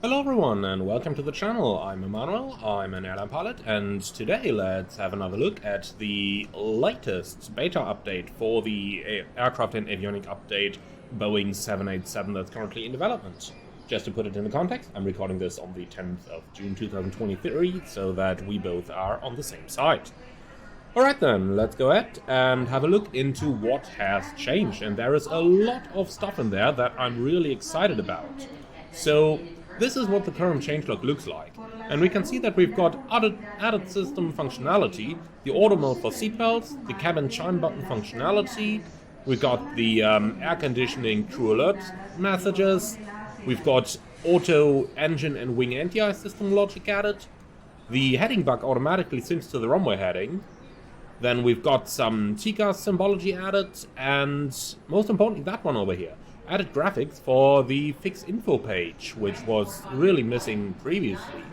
Hello everyone and welcome to the channel. I'm Emmanuel, I'm an airline pilot, and today let's have another look at the latest beta update for the aircraft and avionic update Boeing 787 that's currently in development. Just to put it in the context, I'm recording this on the 10th of June 2023 so that we both are on the same side. Alright then, let's go ahead and have a look into what has changed, and there is a lot of stuff in there that I'm really excited about. So this is what the current changelog looks like, and we can see that we've got added system functionality, the auto mode for seatbelts, the cabin chime button functionality, we've got the air conditioning crew alert messages, we've got auto engine and wing anti-ice system logic added, the heading bug automatically syncs to the runway heading, then we've got some TCAS symbology added, and most importantly that one over here. Added graphics for the fixed info page, which was really missing previously.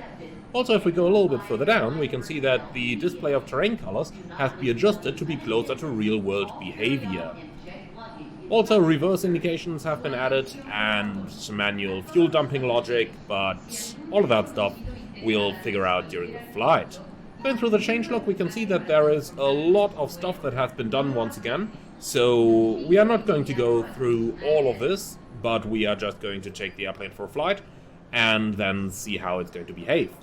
Also, if we go a little bit further down, we can see that the display of terrain colors has been adjusted to be closer to real-world behavior. Also, reverse indications have been added and some manual fuel dumping logic, but all of that stuff we'll figure out during the flight. Going through the changelog, we can see that there is a lot of stuff that has been done once again. So we are not going to go through all of this, but we are just going to take the airplane for a flight and then see how it's going to behave.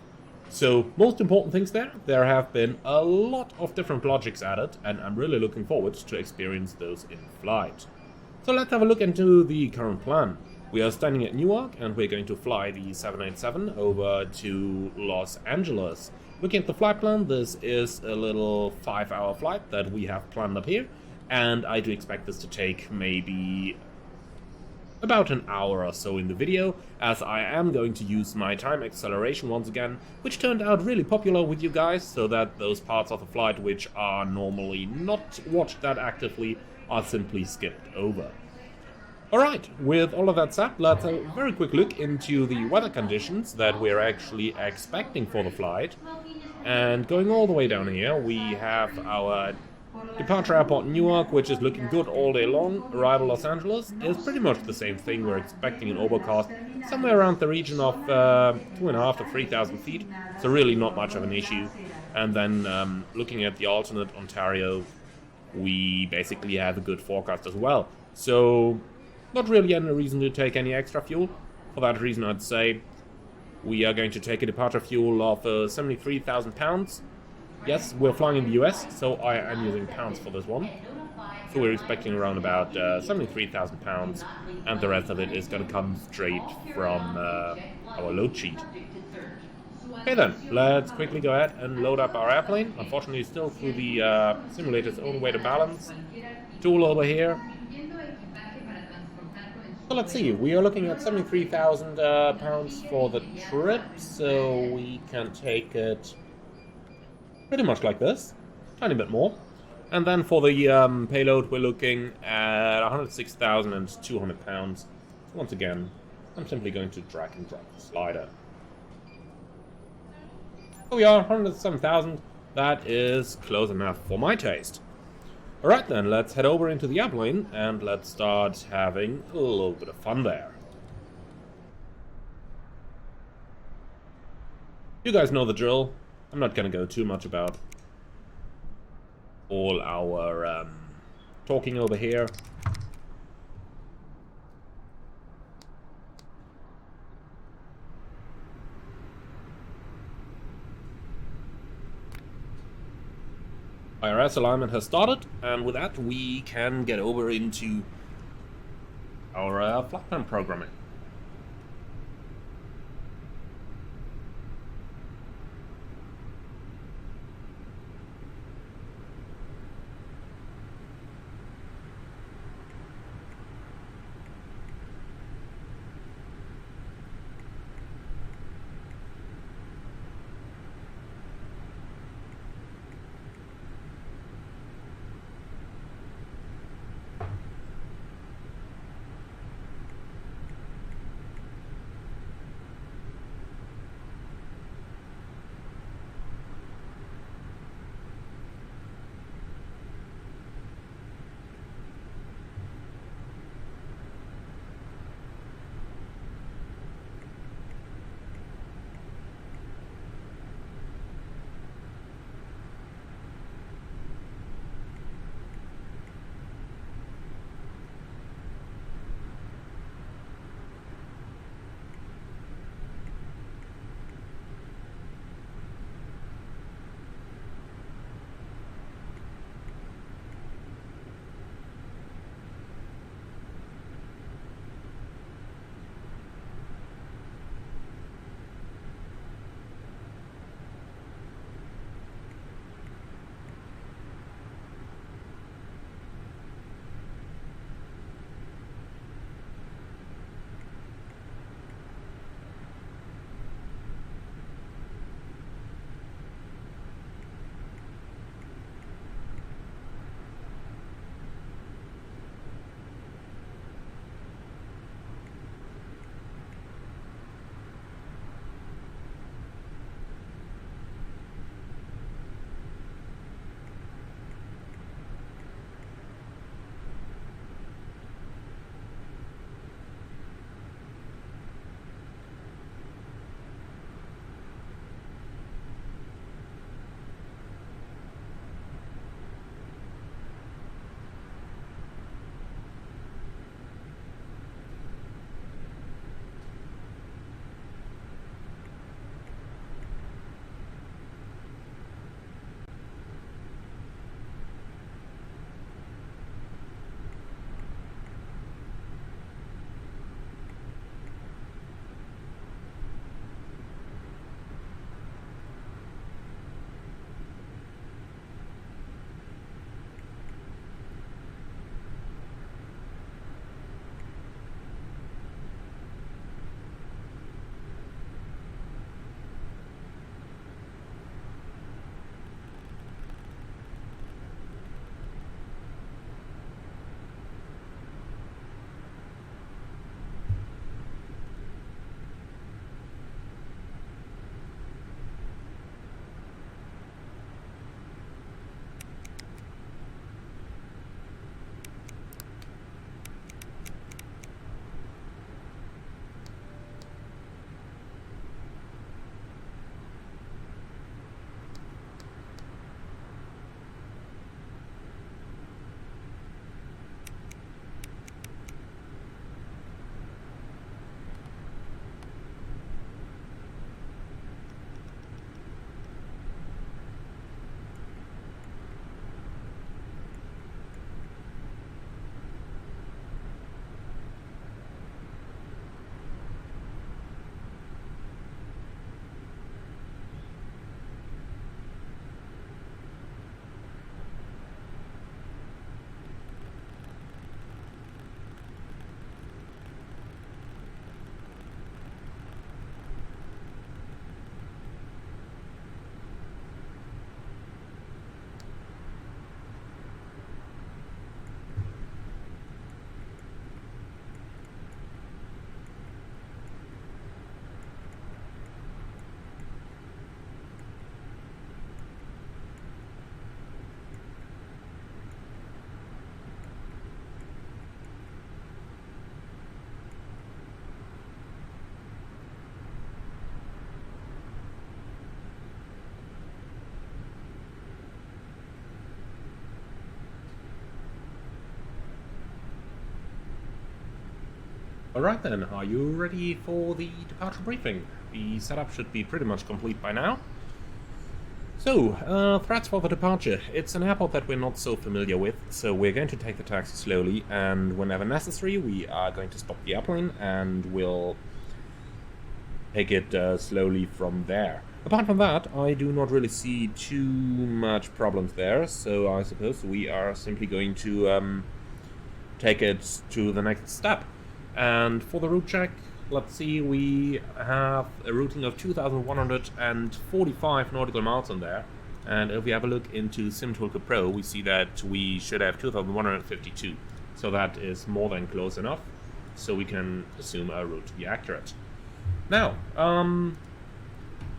So most important things there have been a lot of different logics added, and I'm really looking forward to experience those in flight. So let's have a look into the current plan. We are standing at Newark and we're going to fly the 787 over to Los Angeles. Looking at the flight plan, this is a little 5-hour flight that we have planned up here. And I do expect this to take maybe about an hour or so in the video, as I am going to use my time acceleration once again, which turned out really popular with you guys, so that those parts of the flight which are normally not watched that actively are simply skipped over. Alright, with all of that said, let's have a very quick look into the weather conditions that we're actually expecting for the flight. And going all the way down here, we have our departure airport Newark, which is looking good all day long. Arrival Los Angeles is pretty much the same thing. We're expecting an overcast somewhere around the region of 2,500 to 3,000 feet, so really not much of an issue. And then looking at the alternate Ontario, we basically have a good forecast as well. So not really any reason to take any extra fuel. For that reason, I'd say we are going to take a departure fuel of 73,000 pounds. Yes, we're flying in the US, so I am using pounds for this one. So we're expecting around about 73,000 pounds, and the rest of it is going to come straight from our load sheet. Okay then, let's quickly go ahead and load up our airplane. Unfortunately, still through the simulator's own weight and balance tool over here. So let's see, we are looking at 73,000 pounds for the trip, so we can take it pretty much like this, tiny bit more. And then for the payload, we're looking at 106,200 pounds. Once again, I'm simply going to drag and drop the slider. Here we are, 107,000. That is close enough for my taste. Alright then, let's head over into the airplane and let's start having a little bit of fun there. You guys know the drill. I'm not going to go too much about all our talking over here. IRS alignment has started, and with that we can get over into our flight plan programming. Alright then, are you ready for the departure briefing? The setup should be pretty much complete by now. So, threats for the departure. It's an airport that we're not so familiar with, so we're going to take the taxi slowly, and whenever necessary we are going to stop the airplane and we'll take it slowly from there. Apart from that, I do not really see too much problems there, so I suppose we are simply going to take it to the next step. And for the route check, let's see, we have a routing of 2,145 nautical miles on there. And if we have a look into SimToolkit Pro, we see that we should have 2,152. So that is more than close enough, so we can assume our route to be accurate. Now,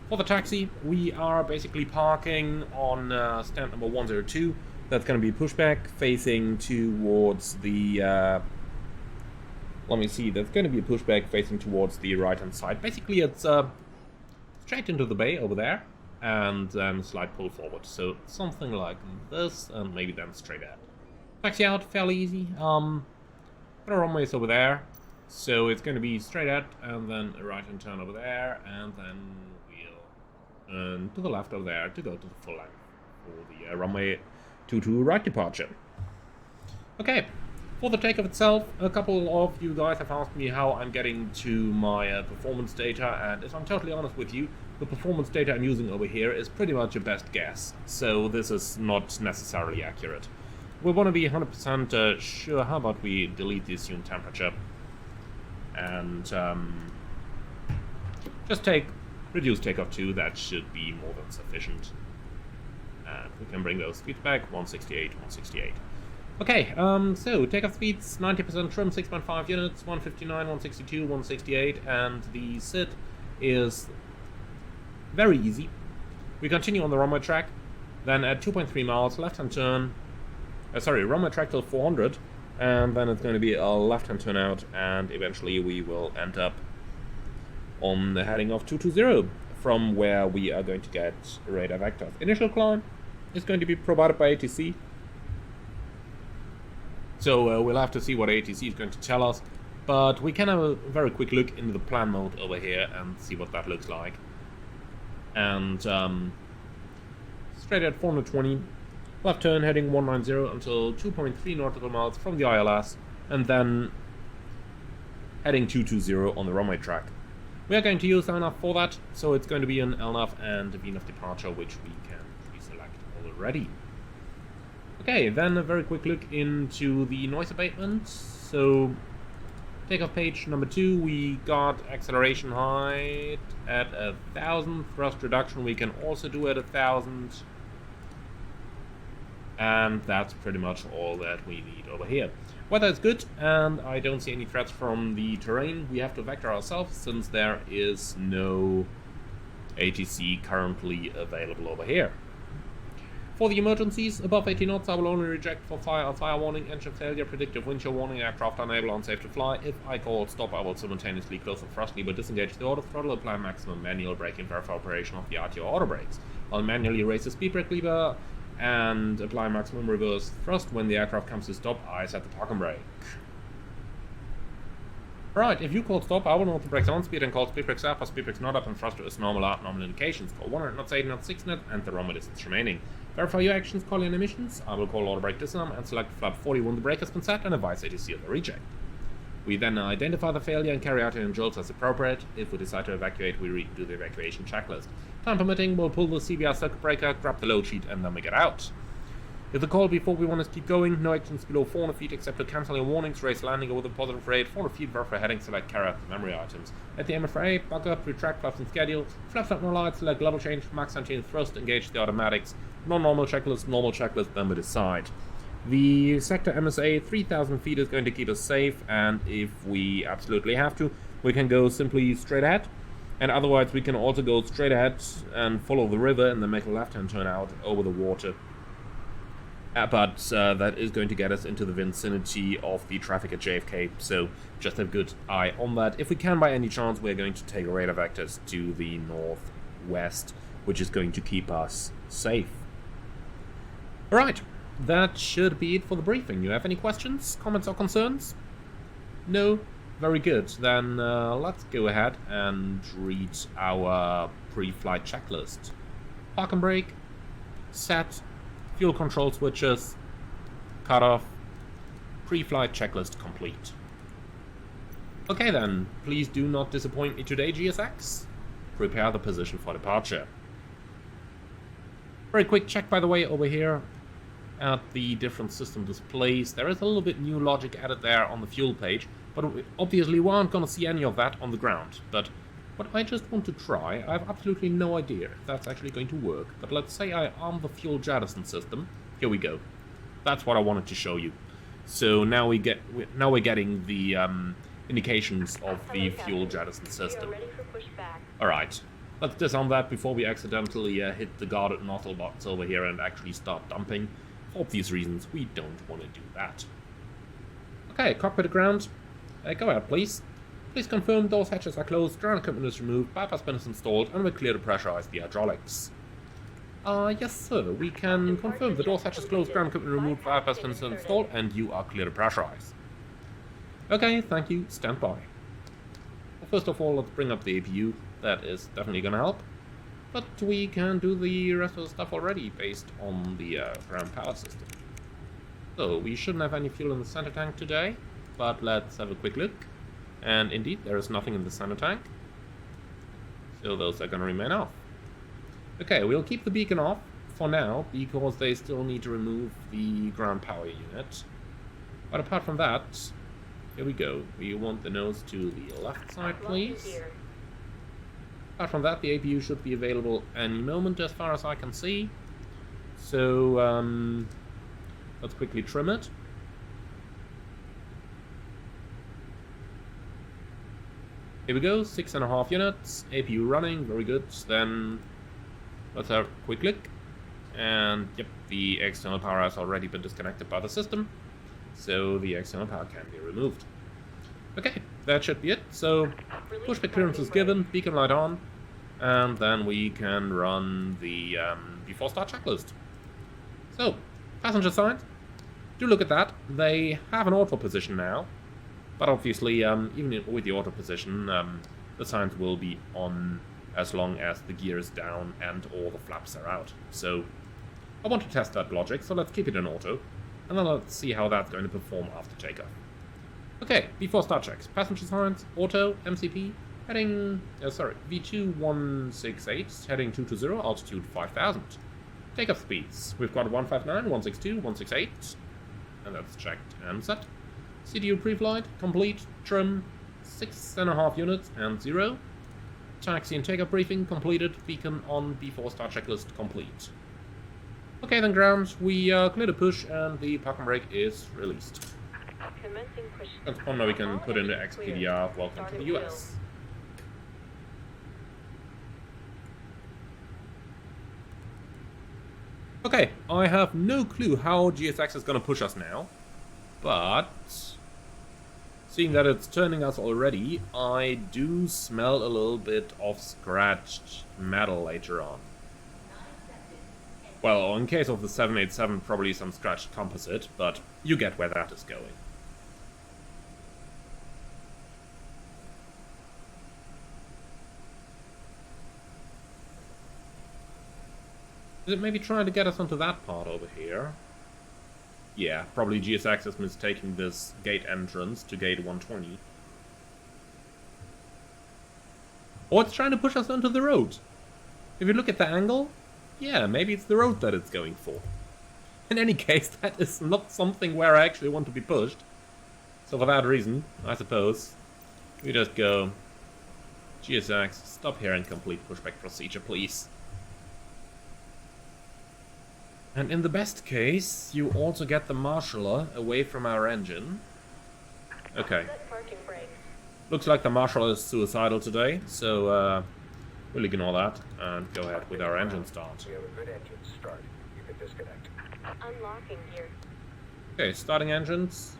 for the taxi, we are basically parking on stand number 102. That's going to be pushback facing towards the... let me see, that's going to be a pushback facing towards the right-hand side. Basically, it's straight into the bay over there, and then slight pull forward. So something like this, and maybe then straight ahead. Taxi out, fairly easy. But our runway is over there, so it's going to be straight ahead, and then a right-hand turn over there, and then we'll turn to the left over there to go to the full length for the runway 22 right departure. Okay. For the takeoff itself, a couple of you guys have asked me how I'm getting to my performance data, and if I'm totally honest with you, the performance data I'm using over here is pretty much a best guess, so this is not necessarily accurate. We want to be 100% sure. How about we delete the assumed temperature and just reduce takeoff 2, that should be more than sufficient. And we can bring those speeds back, 168, 168. Okay, so takeoff speeds, 90% trim, 6.5 units, 159, 162, 168, and the SID is very easy. We continue on the runway track, then at 2.3 miles, left-hand turn, runway track till 400, and then it's going to be a left-hand turn out, and eventually we will end up on the heading of 220, from where we are going to get radar vectors. Initial climb is going to be provided by ATC. So we'll have to see what ATC is going to tell us, but we can have a very quick look into the plan mode over here and see what that looks like. And straight at 420, left turn heading 190 until 2.3 nautical miles from the ILS, and then heading 220 on the runway track. We are going to use LNAV for that, so it's going to be an LNAV and a VNAV departure, which we can pre-select already. Okay, then a very quick look into the noise abatement. So, takeoff page number 2, we got acceleration height at 1,000, thrust reduction we can also do at 1,000. And that's pretty much all that we need over here. Weather is good, and I don't see any threats from the terrain. We have to vector ourselves, since there is no ATC currently available over here. For the emergencies, above 80 knots, I will only reject for fire warning, engine failure, predictive wind chill warning, aircraft unable, unsafe to fly. If I call stop, I will simultaneously close the thrust lever, disengage the auto throttle, apply maximum manual brake, and verify operation of the RTO auto brakes. I'll manually raise the speed brake lever and apply maximum reverse thrust. When the aircraft comes to stop, I set the parking brake. Alright, if you call stop, I will note the brakes on speed and call speed brakes up, or speed brakes not up, and thruster is normal out, normal indications. Call 100 knots, 80 knots, 6 knots, and the runway distance remaining. Verify your actions, call in emissions. I will call auto brake disarm and select flap 40 when the brake has been set and advise ATC of the reject. We then identify the failure and carry out any jolts as appropriate. If we decide to evacuate, we redo the evacuation checklist. Time permitting, we'll pull the CBR circuit breaker, grab the load sheet, and then we get out. If the call before we want to keep going, no actions below 400 feet except to cancel your warnings, raise landing over the positive rate, 400 feet, verify heading, select carry out the memory items. At the MFRA, buck up, retract flaps and schedule, flaps up no light, select level change, max anti thrust, engage the automatics, non-normal checklist, normal checklist, then we decide. The sector MSA 3000 feet is going to keep us safe, and if we absolutely have to, we can go simply straight ahead, and otherwise we can also go straight ahead and follow the river and then make a left-hand turn out over the water. But that is going to get us into the vicinity of the traffic at JFK, so just have a good eye on that. If we can by any chance, we're going to take radar vectors to the northwest, which is going to keep us safe. Alright, that should be it for the briefing. You have any questions, comments or concerns? No? very good. Then let's go ahead and read our pre-flight checklist. Park and brake, set, fuel control switches, cut off, pre-flight checklist complete. Okay then, please do not disappoint me today, GSX. Prepare the position for departure. Very quick check, by the way, over here at the different system displays. There is a little bit new logic added there on the fuel page, but obviously we aren't going to see any of that on the ground. But what I just want to try, I have absolutely no idea if that's actually going to work, but let's say I arm the fuel jettison system. Here we go. That's what I wanted to show you. So now we're getting the indications of the fuel jettison system. Alright, let's disarm that before we accidentally hit the guarded nozzle box over here and actually start dumping. For obvious reasons, we don't want to do that. Okay, cockpit to ground. Go out, please. Please confirm doors hatches are closed, ground equipment is removed, bypass bin is installed, and we're clear to pressurize the hydraulics. Yes sir, we can confirm the doors hatches closed, ground equipment removed, bypass bin is installed, and you are clear to pressurize. Okay, thank you, stand by. Well, first of all, let's bring up the APU. That is definitely gonna help. But we can do the rest of the stuff already based on the ground power system. So, we shouldn't have any fuel in the center tank today, but let's have a quick look. And indeed, there is nothing in the center tank. So those are gonna remain off. Okay, we'll keep the beacon off for now, because they still need to remove the ground power unit. But apart from that, here we go. We want the nose to the left side, please. Apart from that, the APU should be available any moment as far as I can see. So, let's quickly trim it. Here we go, 6.5 units, APU running, very good. Then let's have a quick look. And yep, the external power has already been disconnected by the system, so the external power can be removed. Okay, that should be it. So pushback clearance is given, beacon light on, and then we can run the before start checklist. So, passenger side, do look at that. They have an auto position now, but obviously, even with the auto position, the signs will be on as long as the gear is down and all the flaps are out. So, I want to test that logic, so let's keep it in auto, and then let's see how that's going to perform after takeoff. Okay, before start checks. Passenger signs, auto, MCP, heading, V2168, heading 220, altitude 5000. Takeoff speeds, we've got 159, 162, 168, and that's checked and set. CDU pre-flight, complete, trim, 6.5 units and 0. Taxi and takeoff briefing completed, beacon on, before start checklist complete. Okay then ground, we are clear to push and the park and brake is released. That's one where we can put in the XPDR, welcome to the US. Okay, I have no clue how GSX is going to push us now, but seeing that it's turning us already, I do smell a little bit of scratched metal later on. Well, in case of the 787, probably some scratched composite, but you get where that is going. Is it maybe trying to get us onto that part over here? Yeah, probably GSX is mistaking this gate entrance to gate 120. Or it's trying to push us onto the road. If you look at the angle, yeah, maybe it's the road that it's going for. In any case, that is not something where I actually want to be pushed. So for that reason, I suppose, we just go, GSX, stop here and complete pushback procedure, please. And in the best case, you also get the marshaller away from our engine. Okay. Looks like the marshaller is suicidal today, so we'll ignore that and go ahead with our engine start. We have a good engine start. You can disconnect. Unlocking gear. Okay, starting engines.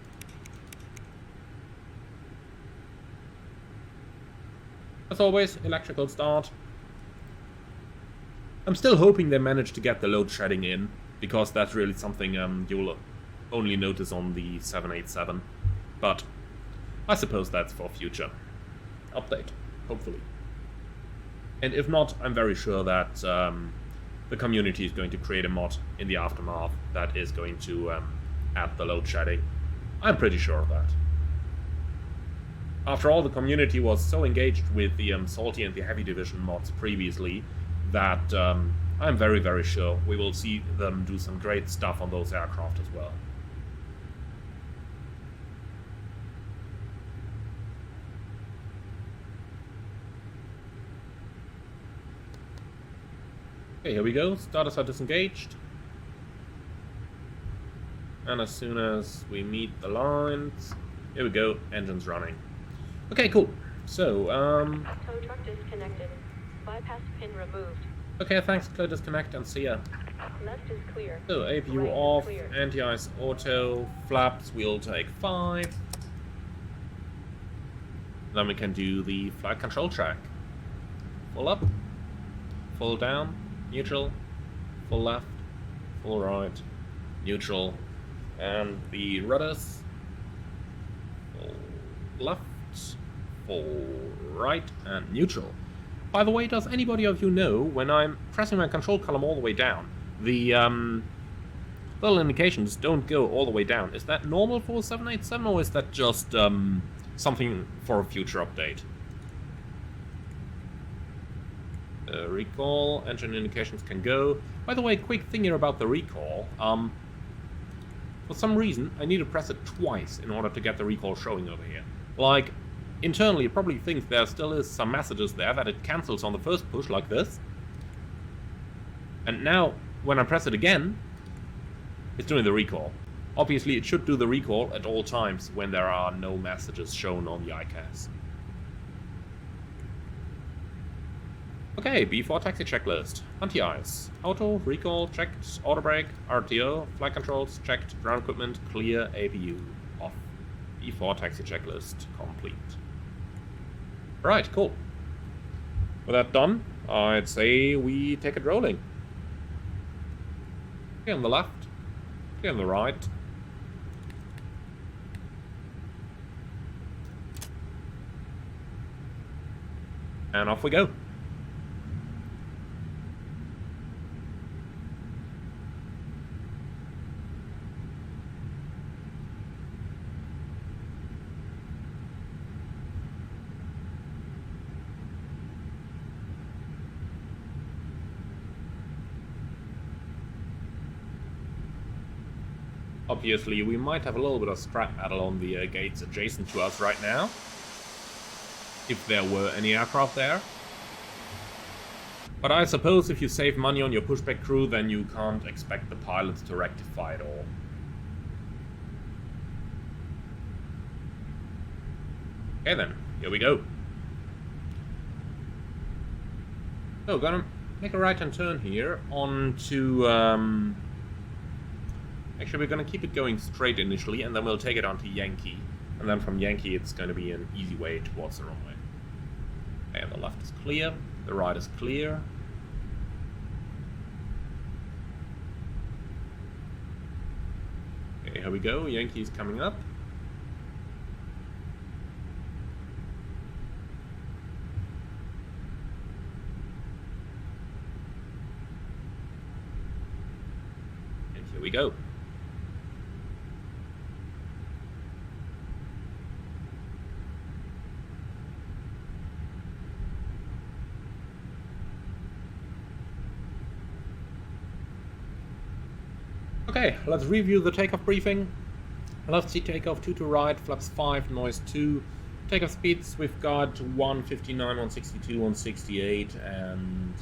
As always, electrical start. I'm still hoping they manage to get the load shedding in, because that's really something you'll only notice on the 787. But I suppose that's for future update, hopefully. And if not, I'm very sure that the community is going to create a mod in the aftermath that is going to add the load shedding. I'm pretty sure of that. After all, the community was so engaged with the Salty and the Heavy Division mods previously that I'm very, very sure we will see them do some great stuff on those aircraft as well. Okay, here we go. Starters are disengaged. And as soon as we meet the lines, here we go, engines running. Okay, cool. So, tow truck disconnected. Bypass pin removed. Okay, thanks, clear disconnect and see ya. Left is clear. So, APU Right off, clear. anti-ice auto, flaps, we'll take 5. Then we can do the flight control check. Full up, full down, neutral, full left, full right, neutral, and the rudders, full left, full right, and neutral. By the way, does anybody of you know, when I'm pressing my control column all the way down, the little indications don't go all the way down? Is that normal for 787, or is that just something for a future update? Recall, engine indications can go. By the way, quick thing here about the recall. For some reason, I need to press it twice in order to get the recall showing over here. Like, internally it probably thinks there still is some messages there that it cancels on the first push, like this. And now, when I press it again, it's doing the recall. Obviously, it should do the recall at all times when there are no messages shown on the ICAS. Okay, B4 taxi checklist. Anti-ice. Auto, recall, checked. Auto brake, RTO, flight controls, checked. Ground equipment, clear. APU, off. B4 taxi checklist, complete. Right, cool. With that done, I'd say we take it rolling. Okay, on the left. Okay, on the right. And off we go. Obviously, we might have a little bit of scrap metal on the gates adjacent to us right now, if there were any aircraft there. But I suppose if you save money on your pushback crew, then you can't expect the pilots to rectify it all. Okay then, here we go. So, gonna make a right-hand turn here onto... Actually, we're going to keep it going straight initially, and then we'll take it onto Yankee. And then from Yankee, it's going to be an easy way towards the runway. Okay, the left is clear, the right is clear. Okay, here we go, Yankee's coming up. And here we go. Okay, let's review the takeoff briefing. Left seat takeoff 2 to right, flaps 5, noise 2. Takeoff speeds, we've got 159, 162, 168, and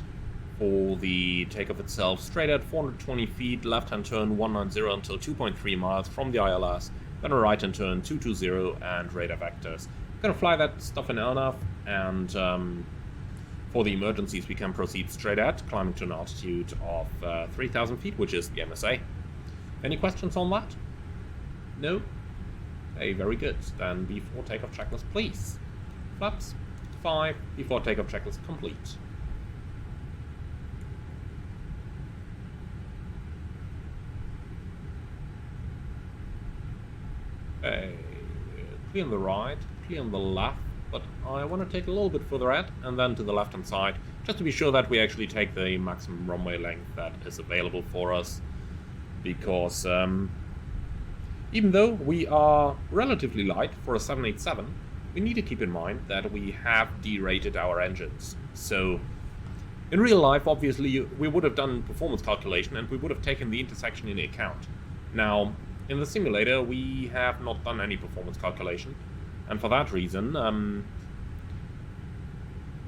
for the takeoff itself, straight at 420 feet, left-hand turn 190 until 2.3 miles from the ILS, then a right-hand turn 220 and radar vectors. We're gonna fly that stuff in LNAV, and for the emergencies we can proceed straight at, climbing to an altitude of 3,000 feet, which is the MSA. Any questions on that? No? Okay, very good. Then before takeoff checklist, please. Flaps 5, before takeoff checklist complete. Okay, clear on the right, clear on the left, but I want to take a little bit further out and then to the left hand side, just to be sure that we actually take the maximum runway length that is available for us, because even though we are relatively light for a 787, we need to keep in mind that we have derated our engines. So in real life, obviously, we would have done performance calculation and we would have taken the intersection into account. Now, in the simulator, we have not done any performance calculation, and for that reason,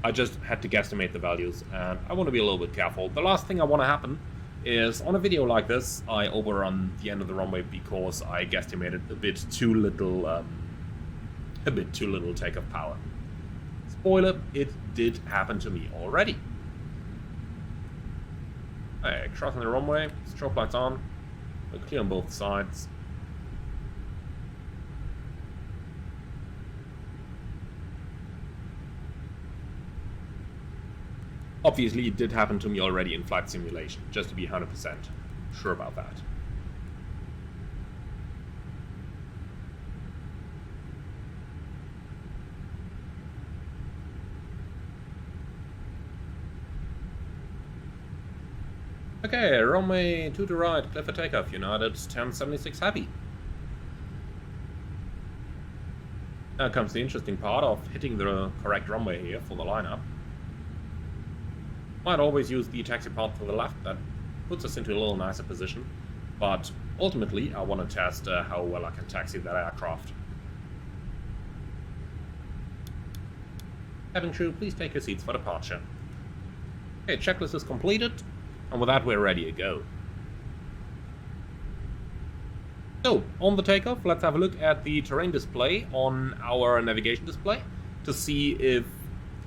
I just had to guesstimate the values, and I want to be a little bit careful. The last thing I want to happen is, on a video like this, I overrun the end of the runway because I guesstimated a bit too little takeoff power. Spoiler, it did happen to me already. Alright, crossing the runway, strobe lights on, we're clear on both sides. Obviously, it did happen to me already in flight simulation, just to be 100% sure about that. Okay, runway 2 to right, clear for takeoff, United 1076 Heavy. Now comes the interesting part of hitting the correct runway here for the lineup. Might always use the taxi path to the left, that puts us into a little nicer position, but ultimately I want to test how well I can taxi that aircraft. Cabin crew, please take your seats for departure. Okay, checklist is completed, and with that we're ready to go. So, on the takeoff, let's have a look at the terrain display on our navigation display to see if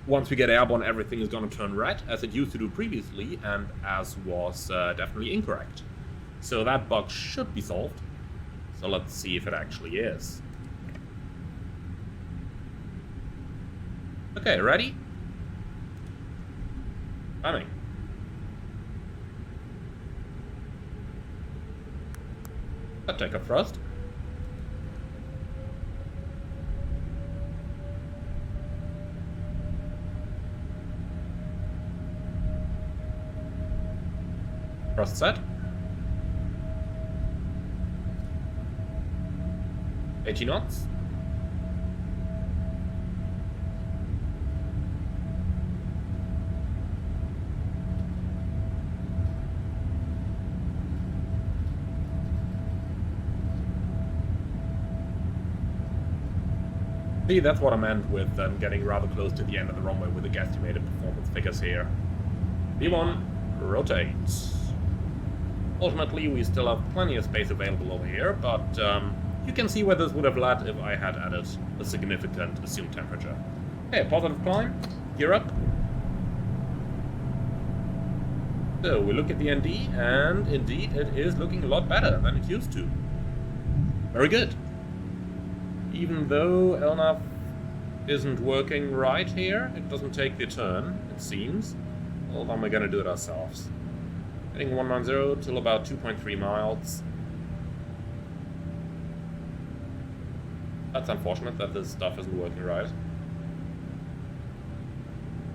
once we get airborne, everything is going to turn red, as it used to do previously, and as was definitely incorrect. So that bug should be solved. So let's see if it actually is. Okay, ready? Timing. Let's take off first. Thrust set. 80 knots. See, that's what I meant with getting rather close to the end of the runway with the guesstimated performance figures here. V1, rotate. Ultimately, we still have plenty of space available over here, but you can see where this would have led if I had added a significant assumed temperature. Okay, positive climb, gear up. So we look at the ND, and indeed it is looking a lot better than it used to. Very good. Even though LNAV isn't working right here, it doesn't take the turn, it seems. Well, then we're gonna do it ourselves. Heading 190 till about 2.3 miles. That's unfortunate that this stuff isn't working right.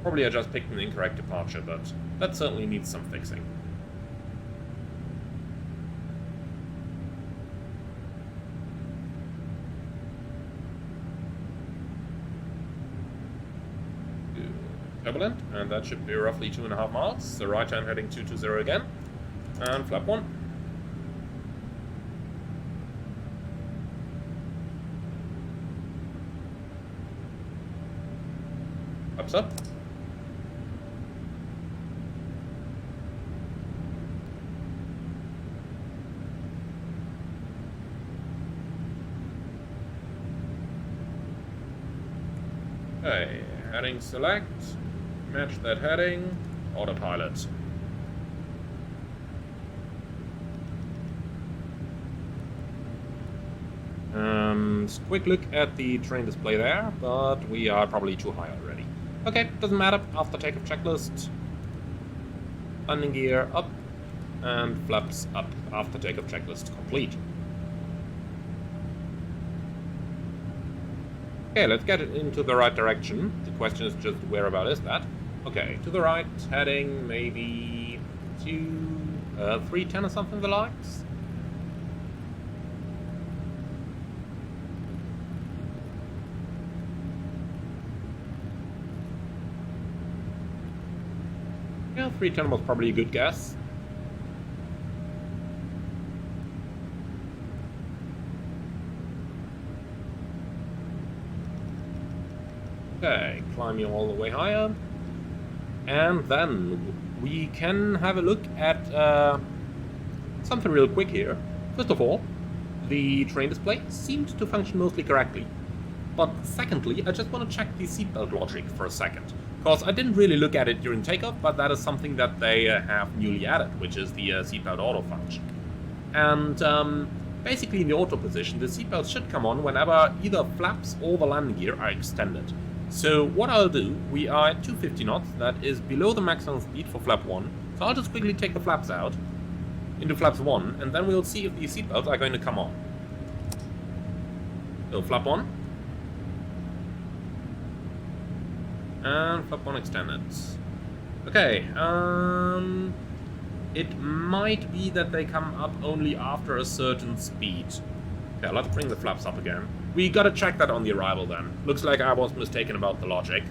Probably I just picked an incorrect departure, but that certainly needs some fixing. Turbulent, and that should be roughly 2.5 miles. The right hand heading 220 again, and flap 1. Flaps up. Okay, heading select. Match that heading, autopilot. Quick look at the terrain display there, but we are probably too high already. Okay, doesn't matter. After takeoff checklist, landing gear up, and flaps up after takeoff checklist complete. Okay, let's get it into the right direction. The question is just where about is that? Okay, to the right, heading maybe to 310 or something the likes. Yeah, 310 was probably a good guess. Okay, climbing all the way higher. And then we can have a look at something real quick here. First of all, the train display seemed to function mostly correctly. But secondly, I just want to check the seatbelt logic for a second. Because I didn't really look at it during takeoff, but that is something that they have newly added, which is the seatbelt auto function. And basically in the auto position, the seatbelt should come on whenever either flaps or the landing gear are extended. So what I'll do, we are at 250 knots, that is below the maximum speed for flap 1. So I'll just quickly take the flaps out into flaps 1, and then we'll see if these seatbelts are going to come on. So flap 1. And flap 1 extended. Okay, it might be that they come up only after a certain speed. Okay, let's bring the flaps up again. We gotta check that on the arrival then. Looks like I was mistaken about the logic.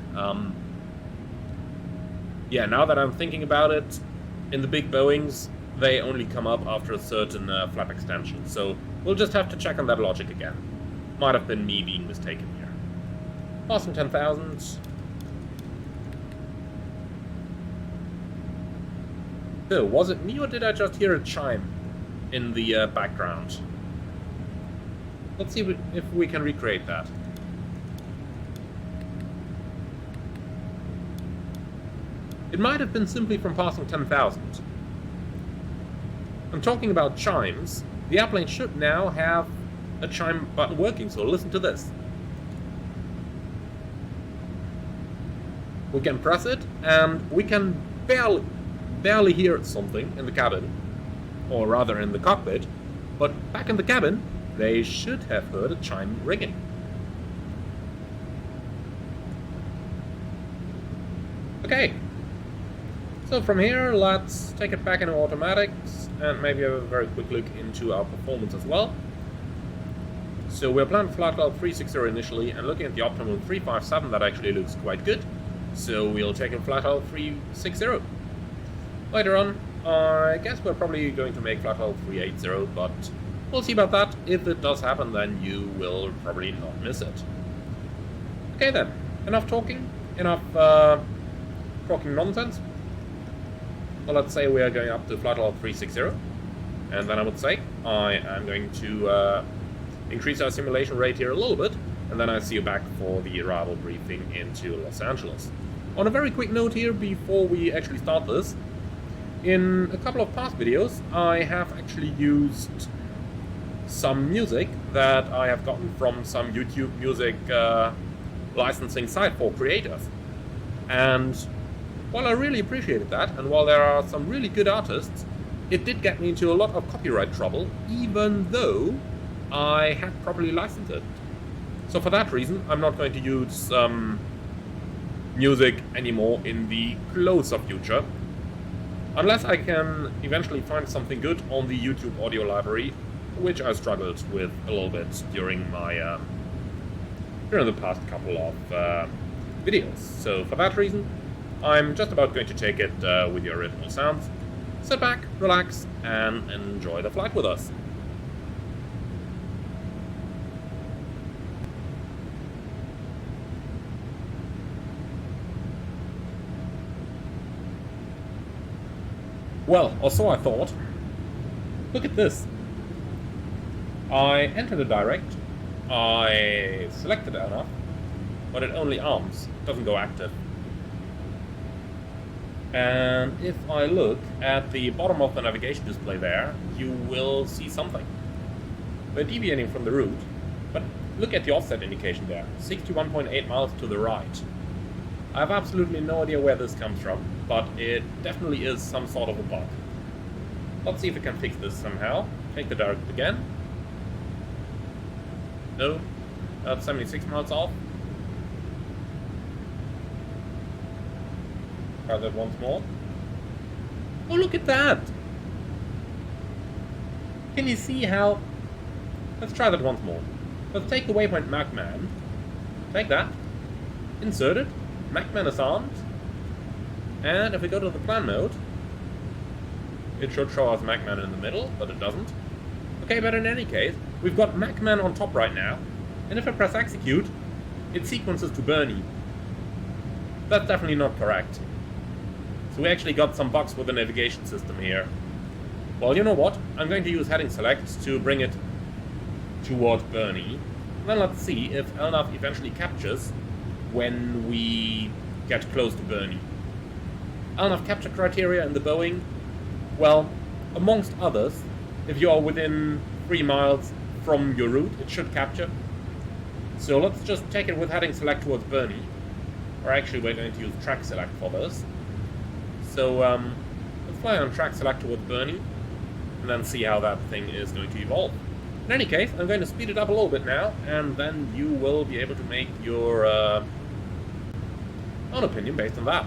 Yeah, now that I'm thinking about it, in the big Boeings, they only come up after a certain flap extension. So we'll just have to check on that logic again. Might have been me being mistaken here. Awesome 10,000. So, was it me or did I just hear a chime in the background? Let's see if we can recreate that. It might have been simply from passing 10,000. I'm talking about chimes. The airplane should now have a chime button working, so listen to this. We can press it, and we can barely hear something in the cabin, or rather in the cockpit, but back in the cabin, they should have heard a chime ringing. Okay, so from here, let's take it back into automatics, and maybe have a very quick look into our performance as well. So we're planning flight level 360 initially, and looking at the optimum 357, that actually looks quite good. So we'll take in flight level 360. Later on, I guess we're probably going to make flight level 380, but we'll see about that. If it does happen, then you will probably not miss it. Okay then, enough talking, enough talking nonsense. Well, let's say we are going up to flight level 360, and then I would say I am going to increase our simulation rate here a little bit, and then I'll see you back for the arrival briefing into Los Angeles. On a very quick note here, before we actually start this, in a couple of past videos, I have actually used some music that I have gotten from some YouTube music licensing site for creators. And while I really appreciated that, and while there are some really good artists, it did get me into a lot of copyright trouble, even though I had properly licensed it. So for that reason, I'm not going to use music anymore in the closer future. Unless I can eventually find something good on the YouTube audio library, which I struggled with a little bit during my during the past couple of videos. So for that reason, I'm just about going to take it with the original sounds. Sit back, relax, and enjoy the flight with us. Well, or so I thought. Look at this. I enter the direct, I select it enough, but it only arms, doesn't go active. And if I look at the bottom of the navigation display there, you will see something. We're deviating from the route, but look at the offset indication there, 61.8 miles to the right. I have absolutely no idea where this comes from, but it definitely is some sort of a bug. Let's see if we can fix this somehow. Take the direct again. No, that's 76 miles off. Try that once more. Oh, look at that! Can you see how... Let's try that once more. Let's take the waypoint MacMan. Take that. Insert it. MacMan is armed. And if we go to the plan mode, it should show us MacMan in the middle, but it doesn't. Okay, but in any case, we've got MacMan on top right now, and if I press execute, it sequences to Bernie. That's definitely not correct. So we actually got some bugs with the navigation system here. Well, you know what? I'm going to use heading select to bring it toward Bernie. And then let's see if LNAV eventually captures when we get close to Bernie. LNAV capture criteria in the Boeing, well, amongst others, if you are within 3 miles from your route, it should capture. So let's just take it with heading select towards Bernie. Or actually, we're going to use track select for this. So let's fly on track select towards Bernie, and then see how that thing is going to evolve. In any case, I'm going to speed it up a little bit now, and then you will be able to make your own opinion based on that.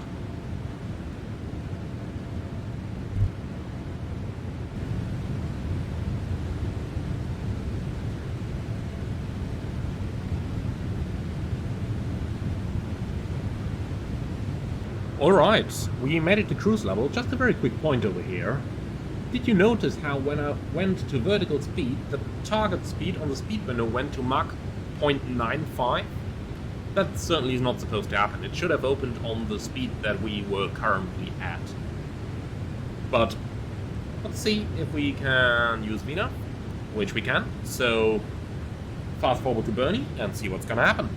Alright, we made it to cruise level. Just a very quick point over here. Did you notice how when I went to vertical speed, the target speed on the speed window went to Mach 0.95? That certainly is not supposed to happen. It should have opened on the speed that we were currently at. But let's see if we can use VNAV, which we can. So fast forward to Bernie and see what's gonna happen.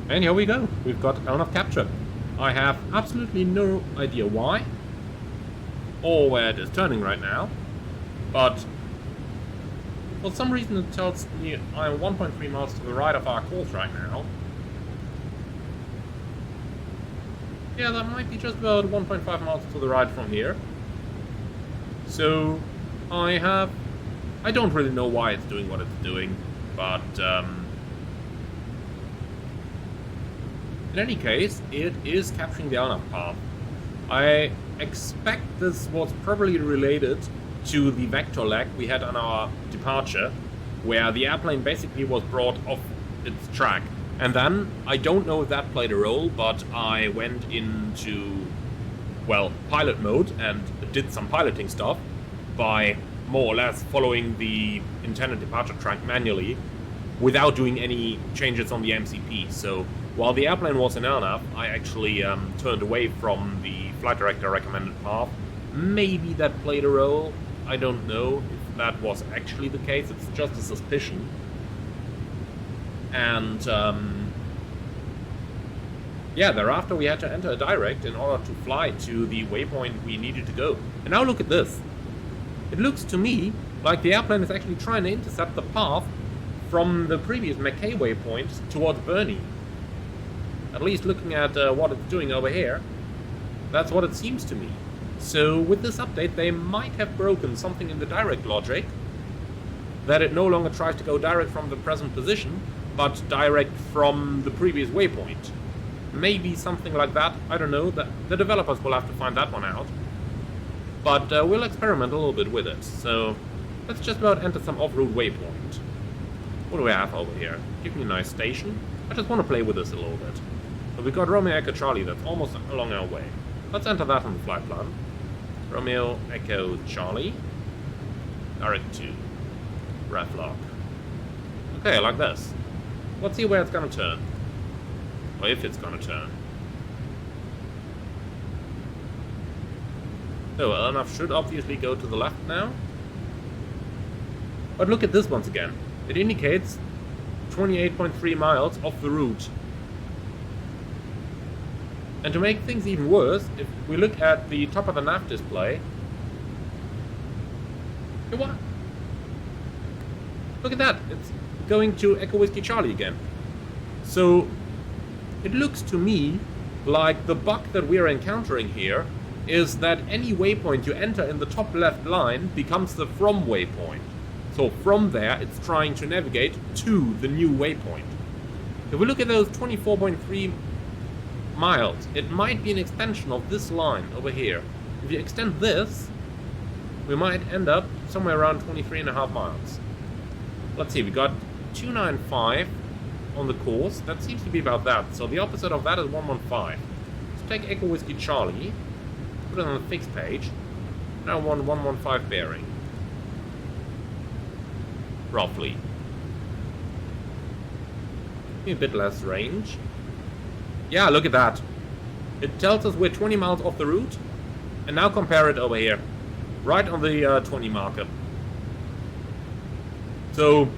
And here we go. We've got LNAV capture. I have absolutely no idea why or where it is turning right now, but for some reason it tells me I'm 1.3 miles to the right of our course right now. Yeah, that might be just about 1.5 miles to the right from here. So I don't really know why it's doing what it's doing, but in any case, it is capturing the LNAV path. I expect this was probably related to the vector lag we had on our departure, where the airplane basically was brought off its track. And then, I don't know if that played a role, but I went into, well, pilot mode and did some piloting stuff by more or less following the intended departure track manually without doing any changes on the MCP. So while the airplane was in LNAV, I actually turned away from the flight director recommended path. Maybe that played a role. I don't know if that was actually the case. It's just a suspicion. And yeah, thereafter we had to enter a direct in order to fly to the waypoint we needed to go. And now look at this. It looks to me like the airplane is actually trying to intercept the path from the previous McKay waypoint towards Bernie. At least looking at what it's doing over here, that's what it seems to me. So with this update, they might have broken something in the direct logic, that it no longer tries to go direct from the present position, but direct from the previous waypoint. Maybe something like that, I don't know, the developers will have to find that one out. But we'll experiment a little bit with it, so let's just about enter some off-route waypoint. What do we have over here? Give me a nice station. I just want to play with this a little bit. So we got Romeo Echo Charlie, that's almost along our way. Let's enter that on the flight plan. Romeo Echo Charlie. Direct to ref lock. Okay, like this. Let's see where it's gonna turn. Or if it's gonna turn. So, LNF should obviously go to the left now. But look at this once again. It indicates 28.3 miles off the route. And to make things even worse, if we look at the top of the nav display... What? Look at that! It's going to Echo Whiskey Charlie again. So, it looks to me like the bug that we are encountering here is that any waypoint you enter in the top left line becomes the from waypoint. So from there, it's trying to navigate to the new waypoint. If we look at those 24.3 miles, it might be an extension of this line over here. If you extend this, we might end up somewhere around 23.5 miles. Let's see, we got 295 on the course. That seems to be about that. So the opposite of that is 115. Let's take Echo Whiskey Charlie, put it on the fixed page. Now 115 bearing. Roughly. A bit less range. Yeah, look at that. It tells us we're 20 miles off the route. And now compare it over here. Right on the 20 marker. So,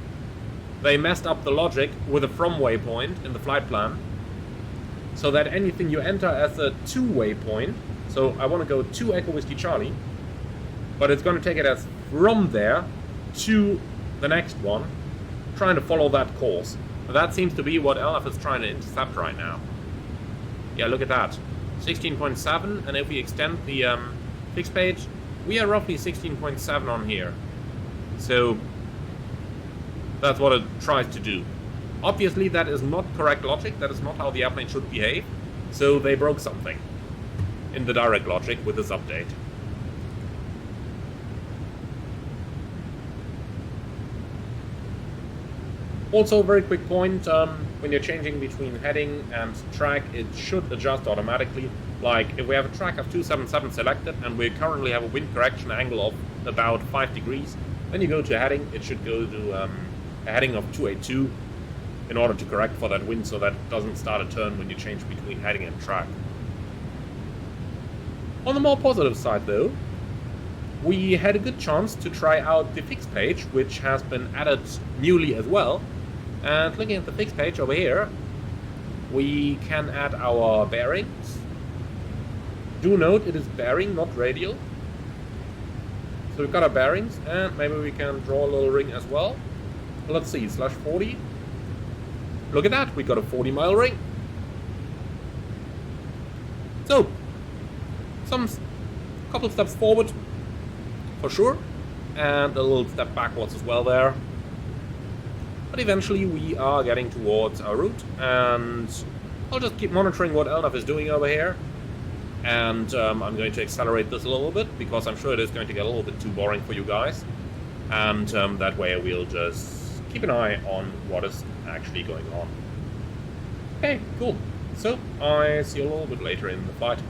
they messed up the logic with a from waypoint in the flight plan. So that anything you enter as a to waypoint. So, I want to go to Echo Whiskey Charlie. But it's going to take it as from there to the next one, trying to follow that course. That seems to be what LF is trying to intercept right now. Yeah, look at that. 16.7, and if we extend the fixed page, we are roughly 16.7 on here. So, that's what it tries to do. Obviously, that is not correct logic. That is not how the airplane should behave. So, they broke something in the direct logic with this update. Also, very quick point, when you're changing between heading and track, it should adjust automatically. Like, if we have a track of 277 selected, and we currently have a wind correction angle of about 5 degrees, then you go to heading, it should go to a heading of 282 in order to correct for that wind, so that it doesn't start a turn when you change between heading and track. On the more positive side, though, we had a good chance to try out the fixed page, which has been added newly as well. And looking at the fixed page over here, we can add our bearings. Do note it is bearing, not radial. So we've got our bearings, and maybe we can draw a little ring as well. Let's see, /40. Look at that, we got a 40-mile ring. So, couple of steps forward, for sure, and a little step backwards as well there. But eventually we are getting towards our route, and I'll just keep monitoring what LNAV is doing over here. And I'm going to accelerate this a little bit, because I'm sure it is going to get a little bit too boring for you guys. And that way we'll just keep an eye on what is actually going on. Okay, cool. So, I see you a little bit later in the fight.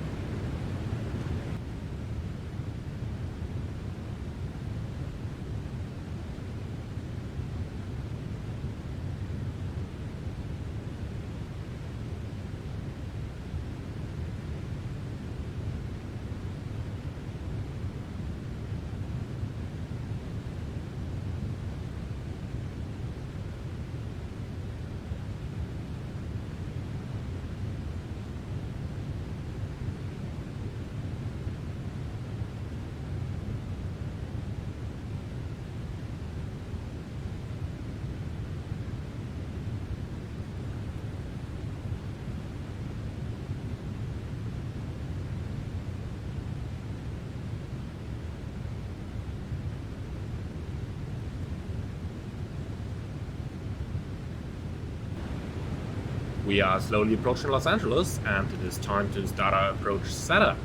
We are slowly approaching Los Angeles, and it is time to start our approach setup.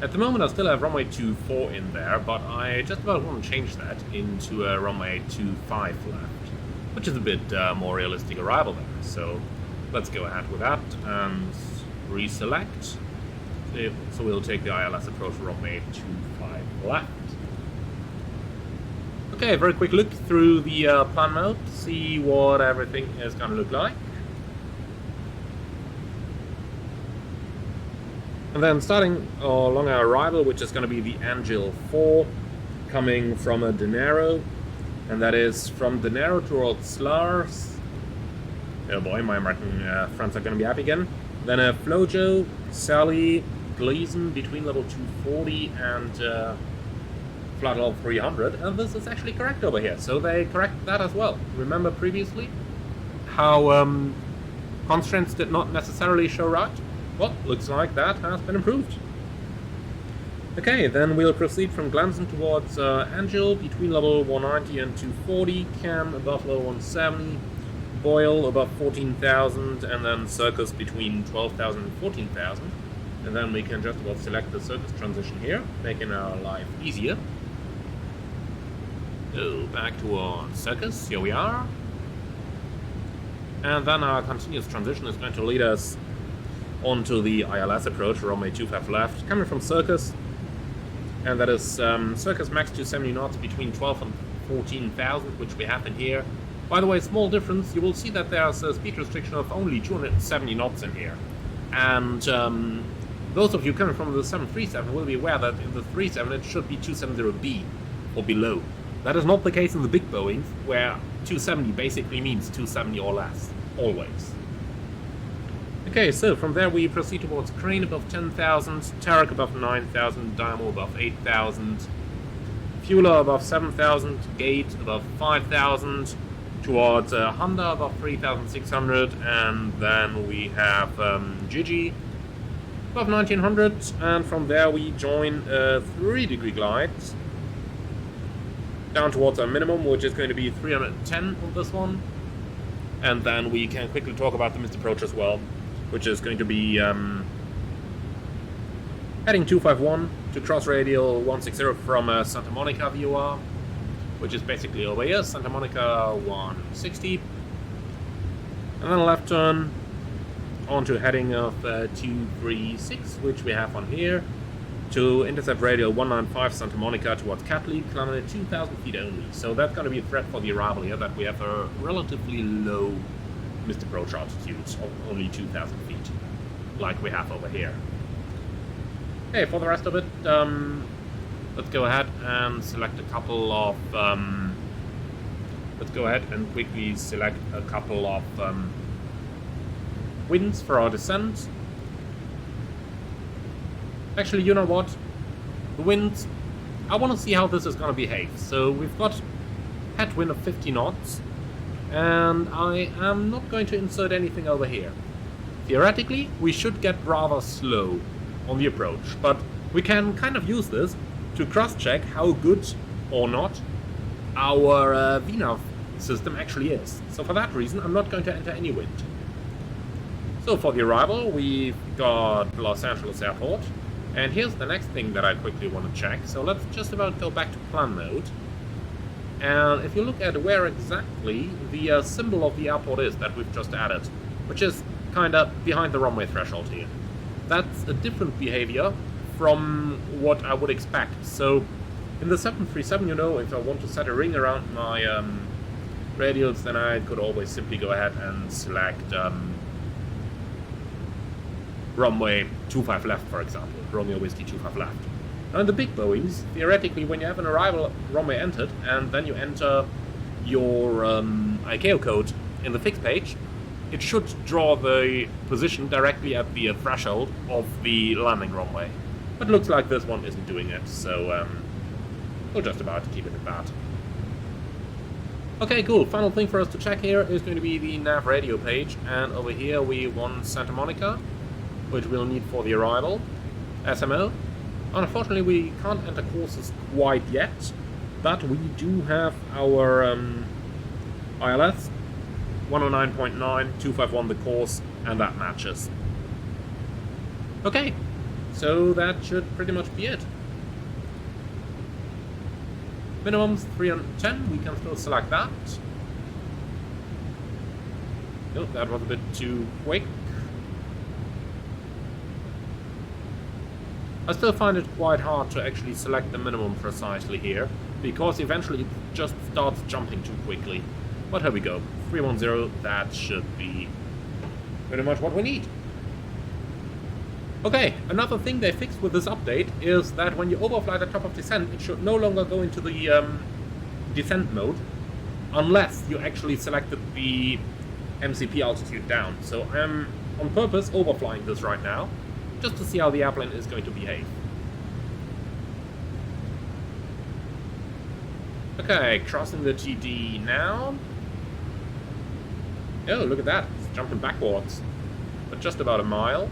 At the moment I still have runway 24 in there, but I just about want to change that into a runway 25 left, which is a bit more realistic arrival there. So let's go ahead with that and reselect. So we'll take the ILS approach runway 25 left. Okay, very quick look through the plan mode, see what everything is going to look like. And then starting along our arrival, which is going to be the Angel 4, coming from a De Niro, and that is from De Niro towards Slars. Oh boy, my American friends are going to be happy again. Then a Flojo, Sally, Gleason between level 240 and flight level 300, and this is actually correct over here, so they corrected that as well. Remember previously how constraints did not necessarily show right? Well, looks like that has been improved. Okay, then we'll proceed from Glanson towards Angel between level 190 and 240, Cam above level 170, Boyle above 14,000, and then Circus between 12,000 and 14,000. And then we can just about select the Circus transition here, making our life easier. So back towards Circus, here we are. And then our continuous transition is going to lead us onto the ILS approach, runway 25 left, coming from Circus. And that is Circus max 270 knots between 12 and 14,000, which we have in here. By the way, small difference, you will see that there's a speed restriction of only 270 knots in here. And those of you coming from the 737 will be aware that in the 37 it should be 270B or below. That is not the case in the big Boeings, where 270 basically means 270 or less, always. Okay, so from there we proceed towards Crane above 10,000, Tarek above 9,000, Dynamo above 8,000, Fueler above 7,000, Gate above 5,000, towards Honda above 3,600, and then we have Gigi above 1,900, and from there we join a 3-degree glide down towards our minimum, which is going to be 310 on this one. And then we can quickly talk about the missed approach as well, which is going to be heading 251 to cross radial 160 from Santa Monica VOR, which is basically over here, Santa Monica 160. And then a left turn onto heading of 236, which we have on here, to intercept radial 195 Santa Monica towards Catley, climbing at 2,000 feet only. So that's going to be a threat for the arrival here, that we have a relatively low missed approach altitude of only 2,000 feet, like we have over here. Okay, for the rest of it, let's go ahead and select a couple of... let's go ahead and quickly select a couple of winds for our descent. Actually, you know what? The winds, I want to see how this is going to behave. So we've got headwind of 50 knots, and I am not going to insert anything over here. Theoretically, we should get rather slow on the approach, but we can kind of use this to cross-check how good or not our VNAV system actually is. So for that reason, I'm not going to enter any wind. So for the arrival, we've got Los Angeles Airport. And here's the next thing that I quickly want to check. So let's just about go back to plan mode. And if you look at where exactly the symbol of the airport is that we've just added, which is kind of behind the runway threshold here. That's a different behavior from what I would expect. So in the 737, you know, if I want to set a ring around my radials, then I could always simply go ahead and select runway 25 left, for example. Romeo Whiskey 25 left. Now in the big Boeings, theoretically, when you have an arrival runway entered, and then you enter your ICAO code in the fixed page, it should draw the position directly at the threshold of the landing runway. But looks like this one isn't doing it, so we'll just about keep it at that. Okay, cool. Final thing for us to check here is going to be the nav radio page, and over here we want Santa Monica, which we'll need for the arrival. SMO. Unfortunately, we can't enter courses quite yet, but we do have our ILS 109.9, 251 the course, And that matches. Okay, so that should pretty much be it. Minimum's 310, we can still select that. Oh, that was a bit too quick. I still find it quite hard to actually select the minimum precisely here, because eventually it just starts jumping too quickly. But here we go, 310, that should be pretty much what we need. Okay, another thing they fixed with this update is that when you overfly the top of descent, it should no longer go into the descent mode, unless you actually selected the MCP altitude down. So I'm on purpose overflying this right now, just to see how the airplane is going to behave. Okay, crossing the TD now. Oh, look at that, it's jumping backwards. But just about a mile.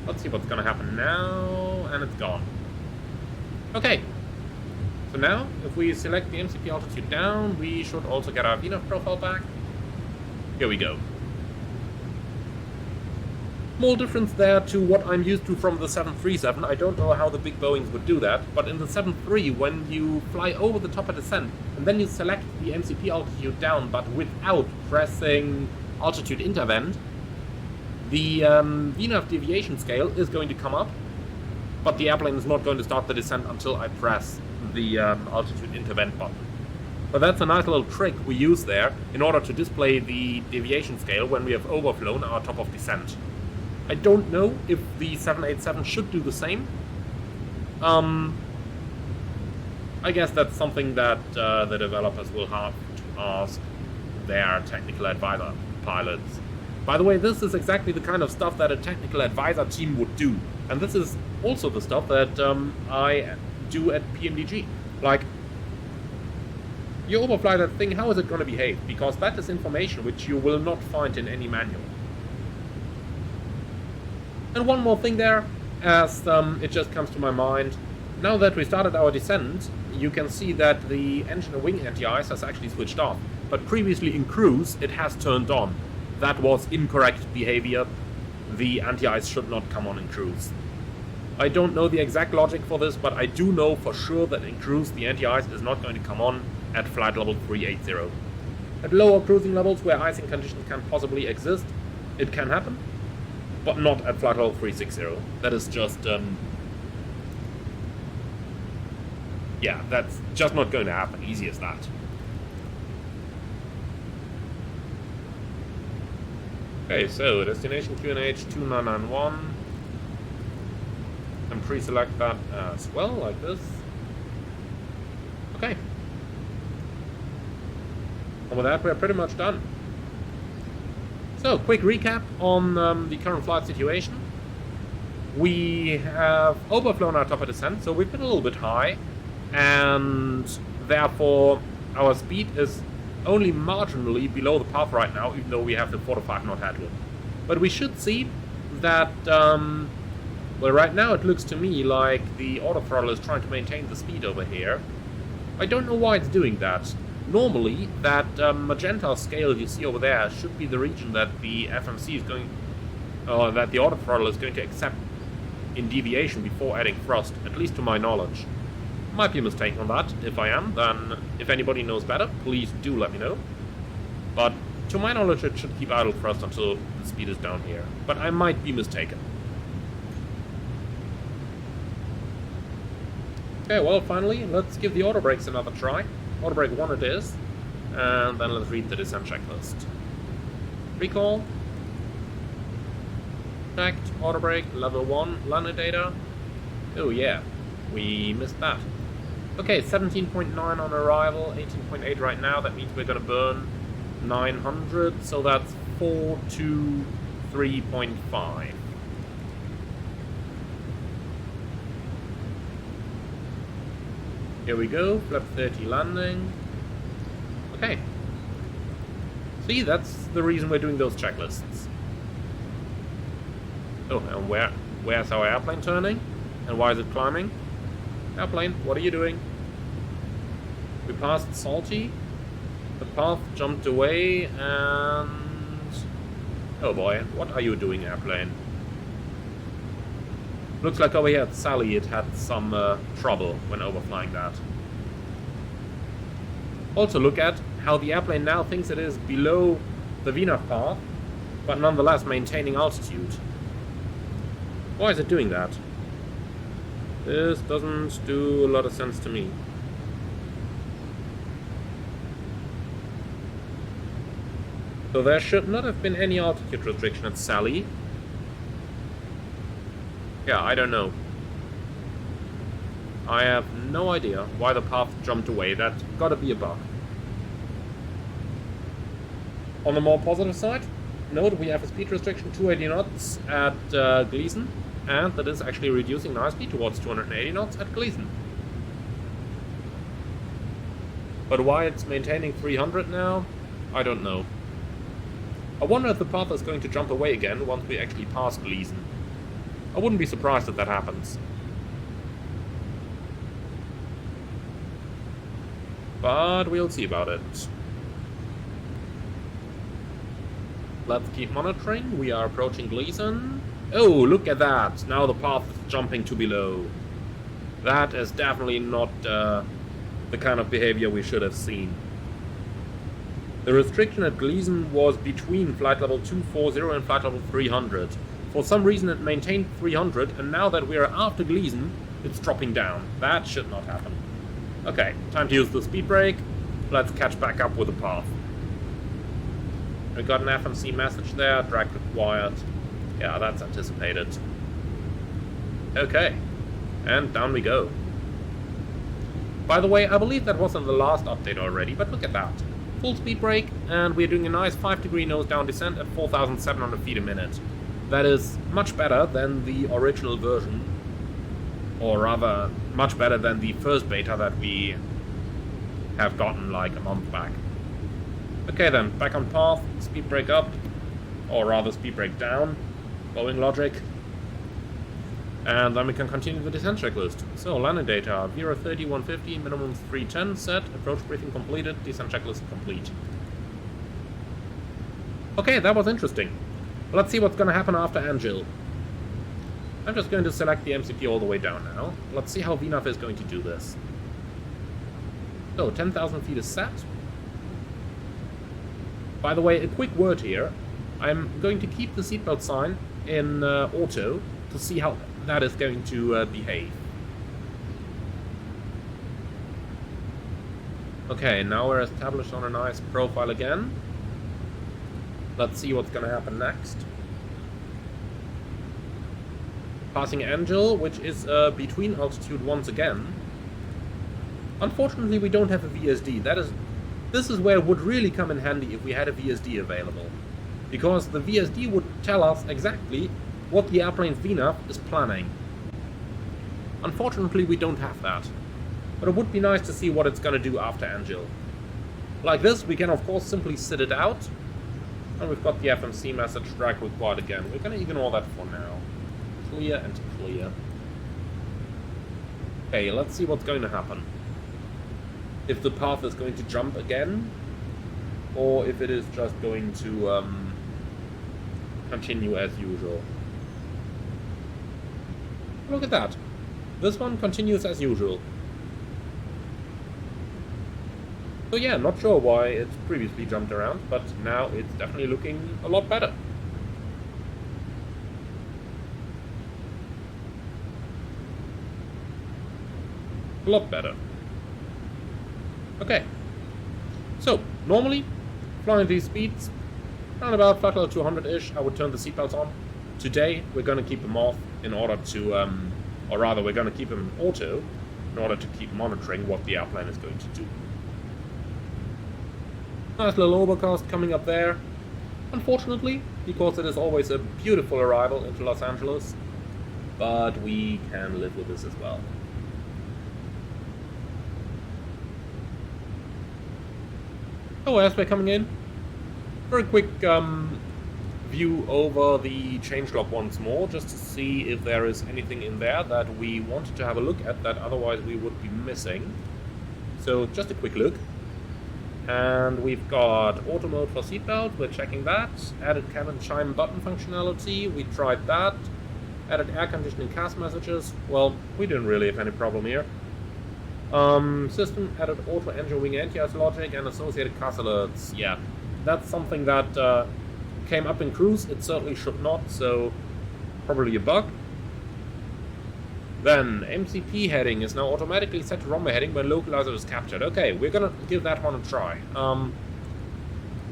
Let's see what's gonna happen now, and it's gone. Okay, so now, if we select the MCP altitude down, we should also get our VNAV profile back. Here we go. Small difference there to what I'm used to from the 737. I don't know how the big Boeings would do that, but in the 73, when you fly over the top of descent, and then you select the MCP altitude down, but without pressing altitude intervent, the VNAV deviation scale is going to come up, but the airplane is not going to start the descent until I press the altitude intervent button. But that's a nice little trick we use there in order to display the deviation scale when we have overflown our top of descent. I don't know if the 787 should do the same. I guess that's something that the developers will have to ask their technical advisor pilots. By the way, this is exactly the kind of stuff that a technical advisor team would do. And this is also the stuff that I do at PMDG. Like, you overfly that thing, how is it going to behave? Because that is information which you will not find in any manual. And one more thing there, as it just comes to my mind. Now that we started our descent, you can see that the engine and wing anti-ice has actually switched off. But previously in cruise, it has turned on. That was incorrect behavior. The anti-ice should not come on in cruise. I don't know the exact logic for this, but I do know for sure that in cruise the anti-ice is not going to come on at flight level 380. At lower cruising levels where icing conditions can possibly exist, it can happen, but not at flight level 360. That is just... yeah, that's just not going to happen. Easy as that. Okay, so destination QNH 2991. And pre-select that as well, like this. Okay. And with that, we're pretty much done. So, quick recap on the current flight situation. We have overflown our top of descent, so we've been a little bit high, and therefore our speed is only marginally below the path right now, even though we have the 4 to 5 knot headwind. But we should see that, well, right now it looks to me like the auto throttle is trying to maintain the speed over here. I don't know why it's doing that. Normally, that magenta scale you see over there should be the region that the FMC is going, that the auto throttle is going to accept in deviation before adding thrust, at least to my knowledge. Might be a mistake on that. If I am, then if anybody knows better, please do let me know. But to my knowledge, it should keep idle thrust until the speed is down here. But I might be mistaken. Okay, well, finally, let's give the auto brakes another try. Auto brake 1 it is. And then let's read the descent checklist. Recall. Checked. Auto brake, level 1, landing data. Oh yeah, we missed that. Okay, 17.9 on arrival, 18.8 right now. That means we're going to burn 900, so that's 423.5. Here we go, flap 30 landing. Okay. See, that's the reason we're doing those checklists. Oh, and where's our airplane turning? And why is it climbing? Airplane, what are you doing? We passed Salty. The path jumped away, and Oh boy, what are you doing, airplane? Looks like over here at Sally it had some trouble when overflying that. Also look at how the airplane now thinks it is below the VNAV path, but nonetheless maintaining altitude. Why is it doing that? This doesn't do a lot of sense to me. So there should not have been any altitude restriction at Sally. Yeah, I don't know. I have no idea why the path jumped away. That's gotta be a bug. On the more positive side, note we have a speed restriction 280 knots at Gleason, and that is actually reducing the speed towards 280 knots at Gleason. But why it's maintaining 300 now, I don't know. I wonder if the path is going to jump away again once we actually pass Gleason. I wouldn't be surprised if that happens. But we'll see about it. Let's keep monitoring. We are approaching Gleason. Oh, look at that! Now the path is jumping to below. That is definitely not the kind of behavior we should have seen. The restriction at Gleason was between flight level 240 and flight level 300. For some reason it maintained 300, and now that we are after Gleason, it's dropping down. That should not happen. Okay, time to use the speed brake. Let's catch back up with the path. We got an FMC message there, drag required. Yeah, that's anticipated. Okay, and down we go. By the way, I believe that was in the last update already, but look at that. Full speed brake, and we're doing a nice 5-degree nose-down descent at 4,700 feet a minute. That is much better than the original version, or rather, much better than the first beta that we have gotten like a month back. Okay then, back on path, speed brake up, or rather speed brake down, Boeing logic. And then we can continue the descent checklist. So, landing data, 030, 150, minimum 310 set, approach briefing completed, descent checklist complete. Okay, that was interesting. Let's see what's going to happen after Angel. I'm just going to select the MCP all the way down now. Let's see how VNAV is going to do this. So, 10,000 feet is set. By the way, a quick word here. I'm going to keep the seatbelt sign in auto to see how that is going to behave. Okay, now we're established on a nice profile again. Let's see what's going to happen next. Passing Angel, which is between altitude once again. Unfortunately, we don't have a VSD. This is where it would really come in handy if we had a VSD available. Because the VSD would tell us exactly what the airplane's VNAV is planning. Unfortunately, we don't have that. But it would be nice to see what it's going to do after Angel. Like this, we can of course simply sit it out. And we've got the FMC message, drag required again. We're going to ignore that for now. Clear and clear. Okay, let's see what's going to happen. If the path is going to jump again, or if it is just going to continue as usual. Look at that. This one continues as usual. So yeah, not sure why it's previously jumped around, but now it's definitely looking a lot better. A lot better. Okay. So, normally, flying at these speeds, around about flight level 200-ish, I would turn the seatbelts on. Today, we're going to keep them off in order to, or rather, we're going to keep them in auto in order to keep monitoring what the airplane is going to do. Nice little overcast coming up there. Unfortunately, because it is always a beautiful arrival into Los Angeles, but we can live with this as well. So as we're coming in, very quick view over the changelog once more, just to see if there is anything in there that we wanted to have a look at that otherwise we would be missing. So just a quick look. And we've got auto mode for seatbelt, we're checking that. Added cabin chime button functionality, we tried that. Added air conditioning cast messages, well, we didn't really have any problem here. System added auto engine wing anti-ice logic and associated cast alerts. Yeah, that's something that came up in cruise, it certainly should not, so probably a bug. Then, MCP heading is now automatically set to runway heading when localizer is captured. Okay, we're gonna give that one a try. I'm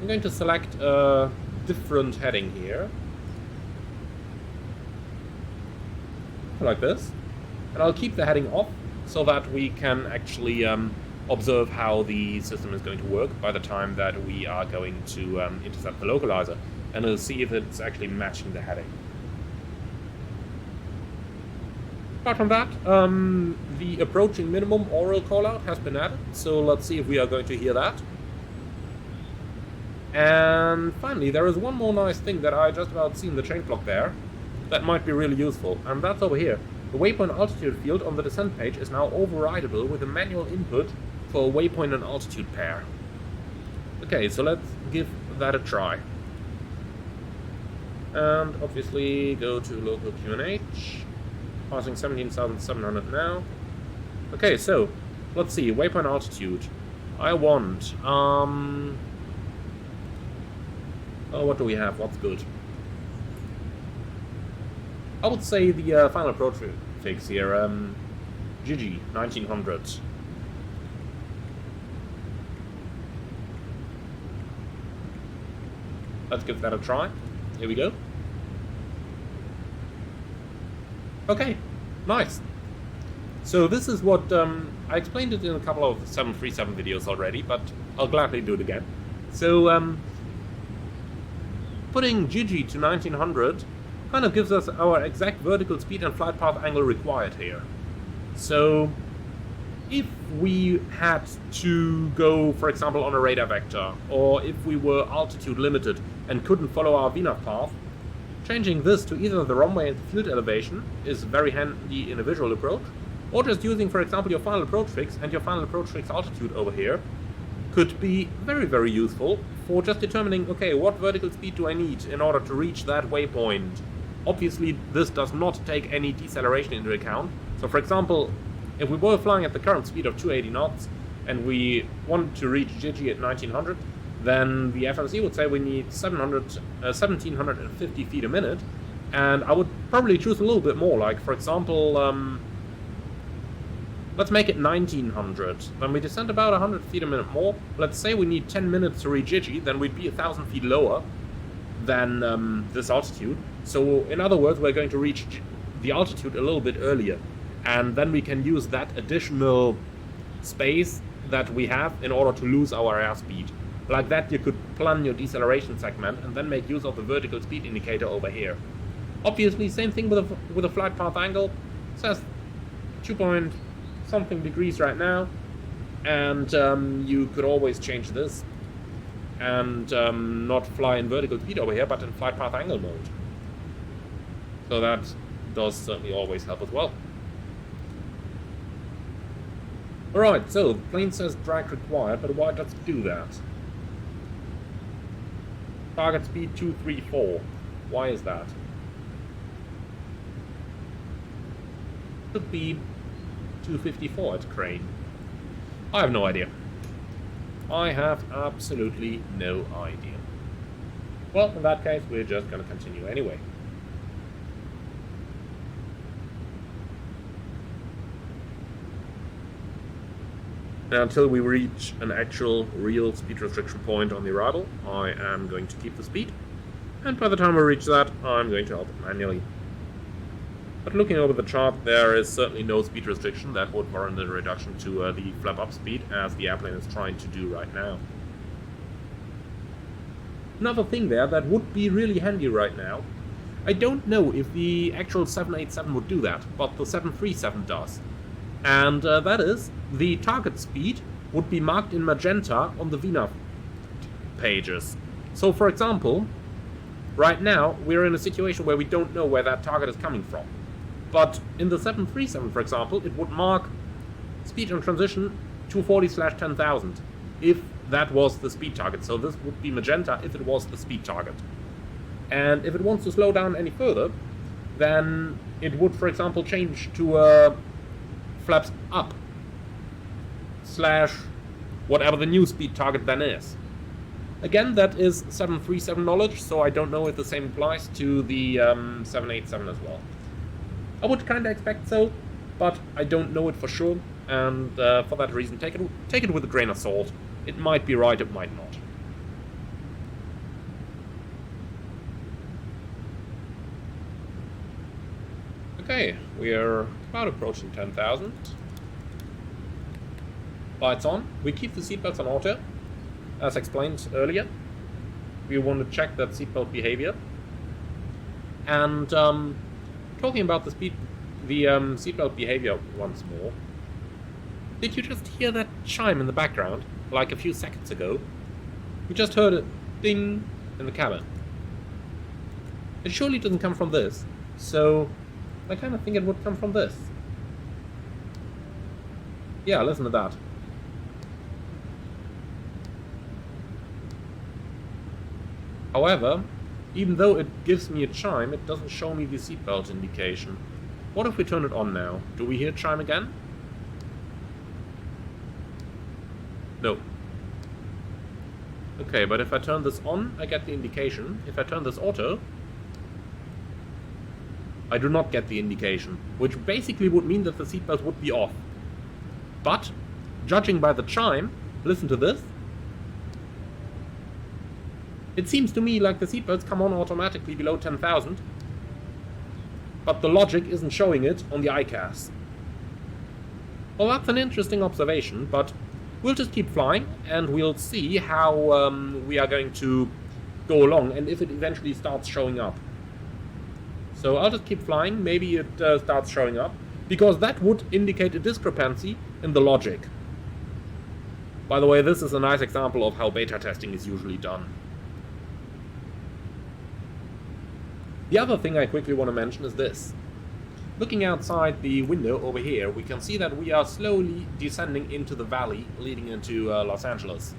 going to select a different heading here. Like this. And I'll keep the heading off so that we can actually observe how the system is going to work by the time that we are going to intercept the localizer. And we'll see if it's actually matching the heading. Apart from that, the approaching minimum oral callout has been added, so let's see if we are going to hear that. And finally, there is one more nice thing that I just about seen the change block there that might be really useful, and that's over here. The waypoint altitude field on the descent page is now overridable with a manual input for a waypoint and altitude pair. Okay, so let's give that a try. And obviously go to local QNH. Passing 17,700 now. Okay, so let's see, waypoint altitude. I want oh, what do we have? What's good? I would say the final approach fix here, GG 1900. Let's give that a try. Here we go. Okay, nice. So this is what, I explained it in a couple of 737 videos already, but I'll gladly do it again. So, putting GG to 1900 kind of gives us our exact vertical speed and flight path angle required here. So, if we had to go, for example, on a radar vector, or if we were altitude limited and couldn't follow our VNAV path, changing this to either the runway and the field elevation is very handy in a visual approach, or just using, for example, your final approach fix and your final approach fix altitude over here could be very, very useful for just determining, okay, what vertical speed do I need in order to reach that waypoint? Obviously, this does not take any deceleration into account. So, for example, if we were flying at the current speed of 280 knots and we wanted to reach GG at 1900, then the FMC would say we need 1750 feet a minute, and I would probably choose a little bit more, like, for example, let's make it 1900, then we descend about 100 feet a minute more. Let's say we need 10 minutes to reach GG, then we'd be 1,000 feet lower than this altitude. So, in other words, we're going to reach the altitude a little bit earlier, and then we can use that additional space that we have in order to lose our airspeed. Like that, you could plan your deceleration segment and then make use of the vertical speed indicator over here. Obviously, same thing with a flight path angle. It says 2-point-something degrees right now, and you could always change this and not fly in vertical speed over here, but in flight path angle mode. So that does certainly always help as well. Alright, so the plane says drag required, but why does it do that? Target speed 234. Why is that? Should be 254 at crane. I have no idea. I have absolutely no idea. Well, in that case, we're just going to continue anyway. Now, until we reach an actual real speed restriction point on the arrival, I am going to keep the speed, and by the time we reach that, I'm going to alter it manually. But looking over the chart, there is certainly no speed restriction that would warrant a reduction to the flap up speed, as the airplane is trying to do right now. Another thing there that would be really handy right now, I don't know if the actual 787 would do that, but the 737 does. And that is, the target speed would be marked in magenta on the VNAV pages. So, for example, right now we're in a situation where we don't know where that target is coming from. But in the 737, for example, it would mark speed in transition 240/10,000. if that was the speed target. So this would be magenta if it was the speed target. And if it wants to slow down any further, then it would, for example, change to flaps up / whatever the new speed target then is. Again, that is 737 knowledge, so I don't know if the same applies to the 787 as well. I would kind of expect so, but I don't know it for sure, and for that reason, take it with a grain of salt. It might be right, it might not. Okay, we are about approaching 10,000. Lights on. We keep the seatbelts on auto, as explained earlier. We want to check that seatbelt behavior. And talking about the seatbelt behavior once more. Did you just hear that chime in the background, like a few seconds ago? We just heard a ding in the cabin. It surely doesn't come from this, so I kind of think it would come from this. Yeah, listen to that. However, even though it gives me a chime, it doesn't show me the seatbelt indication. What if we turn it on now? Do we hear chime again? No. Okay, but if I turn this on, I get the indication. If I turn this auto, I do not get the indication, which basically would mean that the seatbelt would be off. But, judging by the chime, listen to this. It seems to me like the seatbelts come on automatically below 10,000, but the logic isn't showing it on the ICAS. Well, that's an interesting observation, but we'll just keep flying, and we'll see how we are going to go along, and if it eventually starts showing up. So I'll just keep flying, maybe it starts showing up, because that would indicate a discrepancy in the logic. By the way, this is a nice example of how beta testing is usually done. The other thing I quickly want to mention is this. Looking outside the window over here, we can see that we are slowly descending into the valley leading into Los Angeles.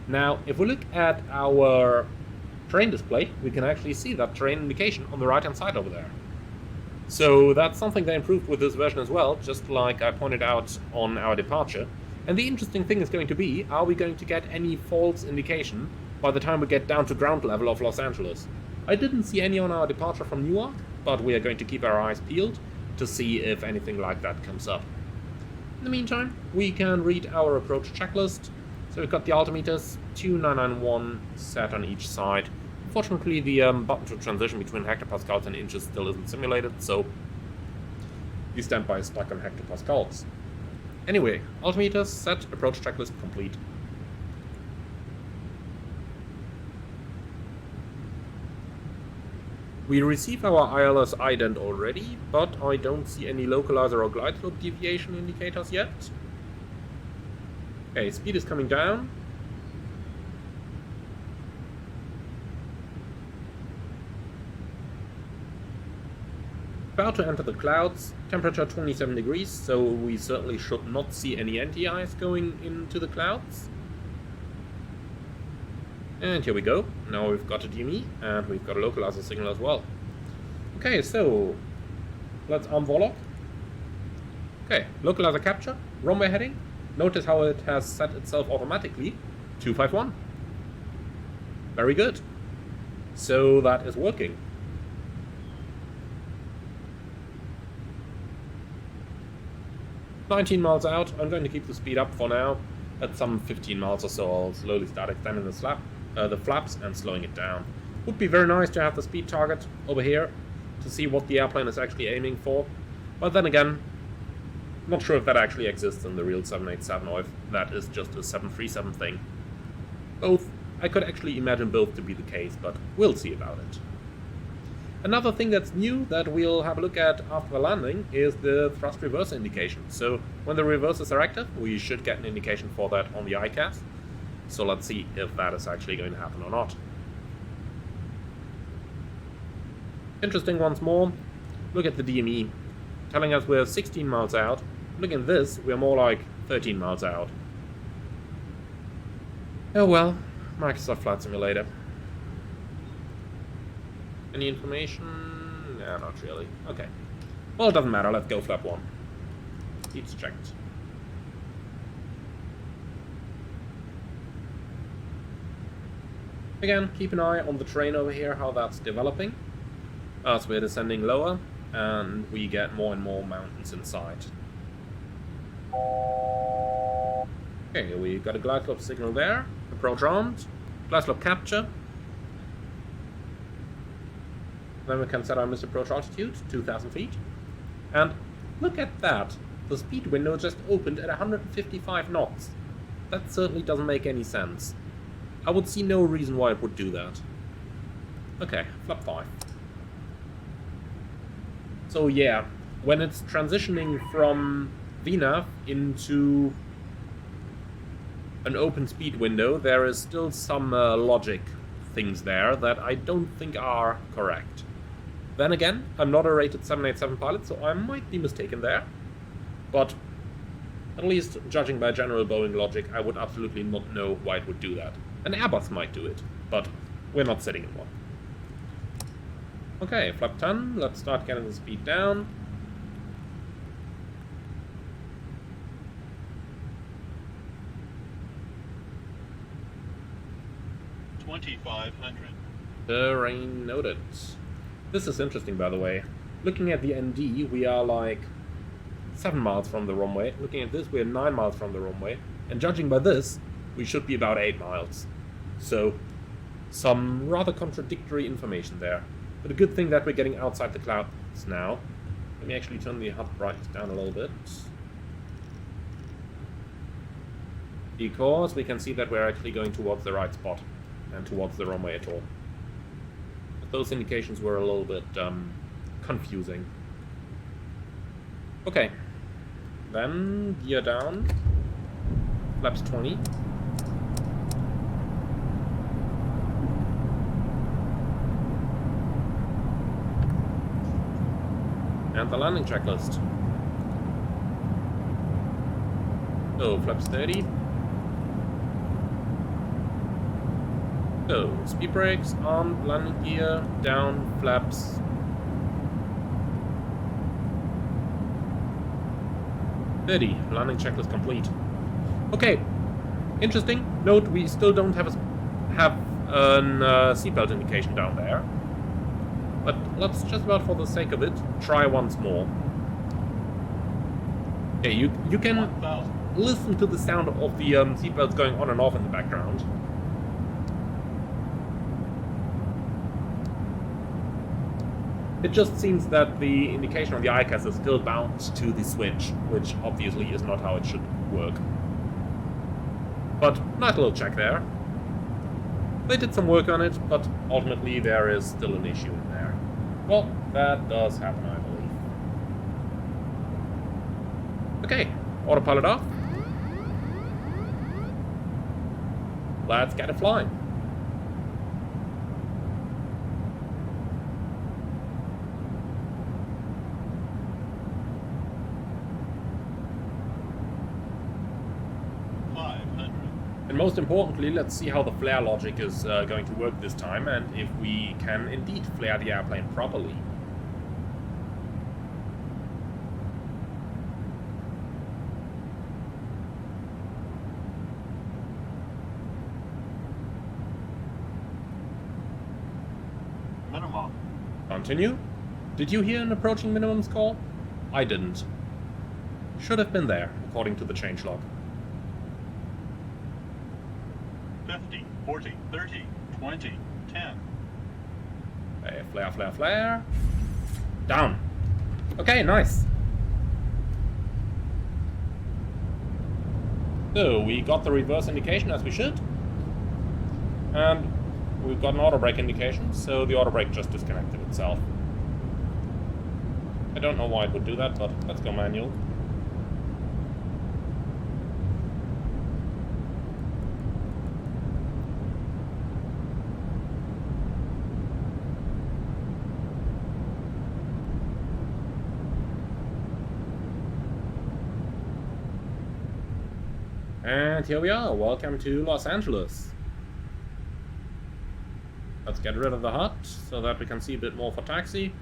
Now, if we look at our terrain display, we can actually see that terrain indication on the right-hand side over there. So that's something they improved with this version as well, just like I pointed out on our departure. And the interesting thing is going to be, are we going to get any false indication by the time we get down to ground level of Los Angeles? I didn't see any on our departure from Newark, but we are going to keep our eyes peeled to see if anything like that comes up. In the meantime, we can read our approach checklist. So we've got the altimeters, 2991 set on each side. Unfortunately, the button to transition between hectopascals and inches still isn't simulated, so the standby is stuck on hectopascals. Anyway, altimeters set, approach checklist complete. We receive our ILS ident already, but I don't see any localizer or glide slope deviation indicators yet. Okay, speed is coming down. About to enter the clouds, temperature 27 degrees, so we certainly should not see any anti-ice going into the clouds. And here we go. Now we've got a DME, and we've got a localizer signal as well. Okay, so let's arm Warlock. Okay, localizer capture, runway heading. Notice how it has set itself automatically, 251. Very good. So that is working. "19 miles out, I'm going to keep the speed up for now. At some 15 miles or so, I'll slowly start extending the flaps and slowing it down. Would be very nice to have the speed target over here to see what the airplane is actually aiming for. But then again, not sure if that actually exists in the real 787 or if that is just a 737 thing. Both, I could actually imagine both to be the case, but we'll see about it. Another thing that's new that we'll have a look at after the landing is the thrust reverser indication. So when the reversers are active, we should get an indication for that on the ICAS. So let's see if that is actually going to happen or not. Interesting once more, look at the DME, telling us we're 16 miles out. Look at this, we're more like 13 miles out. Oh well, Microsoft Flight Simulator. Any information? Yeah, not really. Okay. Well, it doesn't matter. Let's go flap 1. Speed's checked. Again, keep an eye on the terrain over here, how that's developing. As we're descending lower, and we get more and more mountains in sight. Okay, we got a glide slope signal there. Approach armed. Glide slope capture. Then we can set our missed approach altitude, 2,000 feet. And look at that. The speed window just opened at 155 knots. That certainly doesn't make any sense. I would see no reason why it would do that. Okay, flap 5. So yeah, when it's transitioning from VNAV into an open speed window, there is still some logic things there that I don't think are correct. Then again, I'm not a rated 787 pilot, so I might be mistaken there. But at least judging by general Boeing logic, I would absolutely not know why it would do that. An Airbus might do it, but we're not sitting in one. Okay, flap 10, let's start getting the speed down. Terrain noted. This is interesting, by the way. Looking at the ND, we are like 7 miles from the runway. Looking at this, we're 9 miles from the runway. And judging by this, we should be about 8 miles. So, some rather contradictory information there. But a good thing that we're getting outside the clouds now. Let me actually turn the HUD brightness down a little bit. Because we can see that we're actually going towards the right spot. And towards the runway at all. But those indications were a little bit confusing. Okay. Then, gear down. Flaps 20. And the landing checklist. So, flaps 30. So, speed brakes, on, landing gear, down, flaps. Landing checklist complete. Okay, interesting. Note we still don't have an seatbelt indication down there. But let's just about for the sake of it try once more. Okay, you can listen to the sound of the seatbelts going on and off in the background. It just seems that the indication on the ICAS is still bound to the switch, which obviously is not how it should work. But nice little check there. They did some work on it, but ultimately there is still an issue in there. Well, that does happen, I believe. Okay, autopilot off. Let's get it flying. And most importantly, let's see how the flare logic is going to work this time, and if we can indeed flare the airplane properly. Minimum. Continue. Did you hear an approaching minimums call? I didn't. Should have been there, according to the changelog. 50, 40, 30, 20, 10. Okay, flare, flare, flare. Down. Okay, nice. So, we got the reverse indication as we should. And we've got an auto brake indication, so the auto brake just disconnected itself. I don't know why it would do that, but let's go manual. And here we are, welcome to Los Angeles. Let's get rid of the HUD so that we can see a bit more for taxi.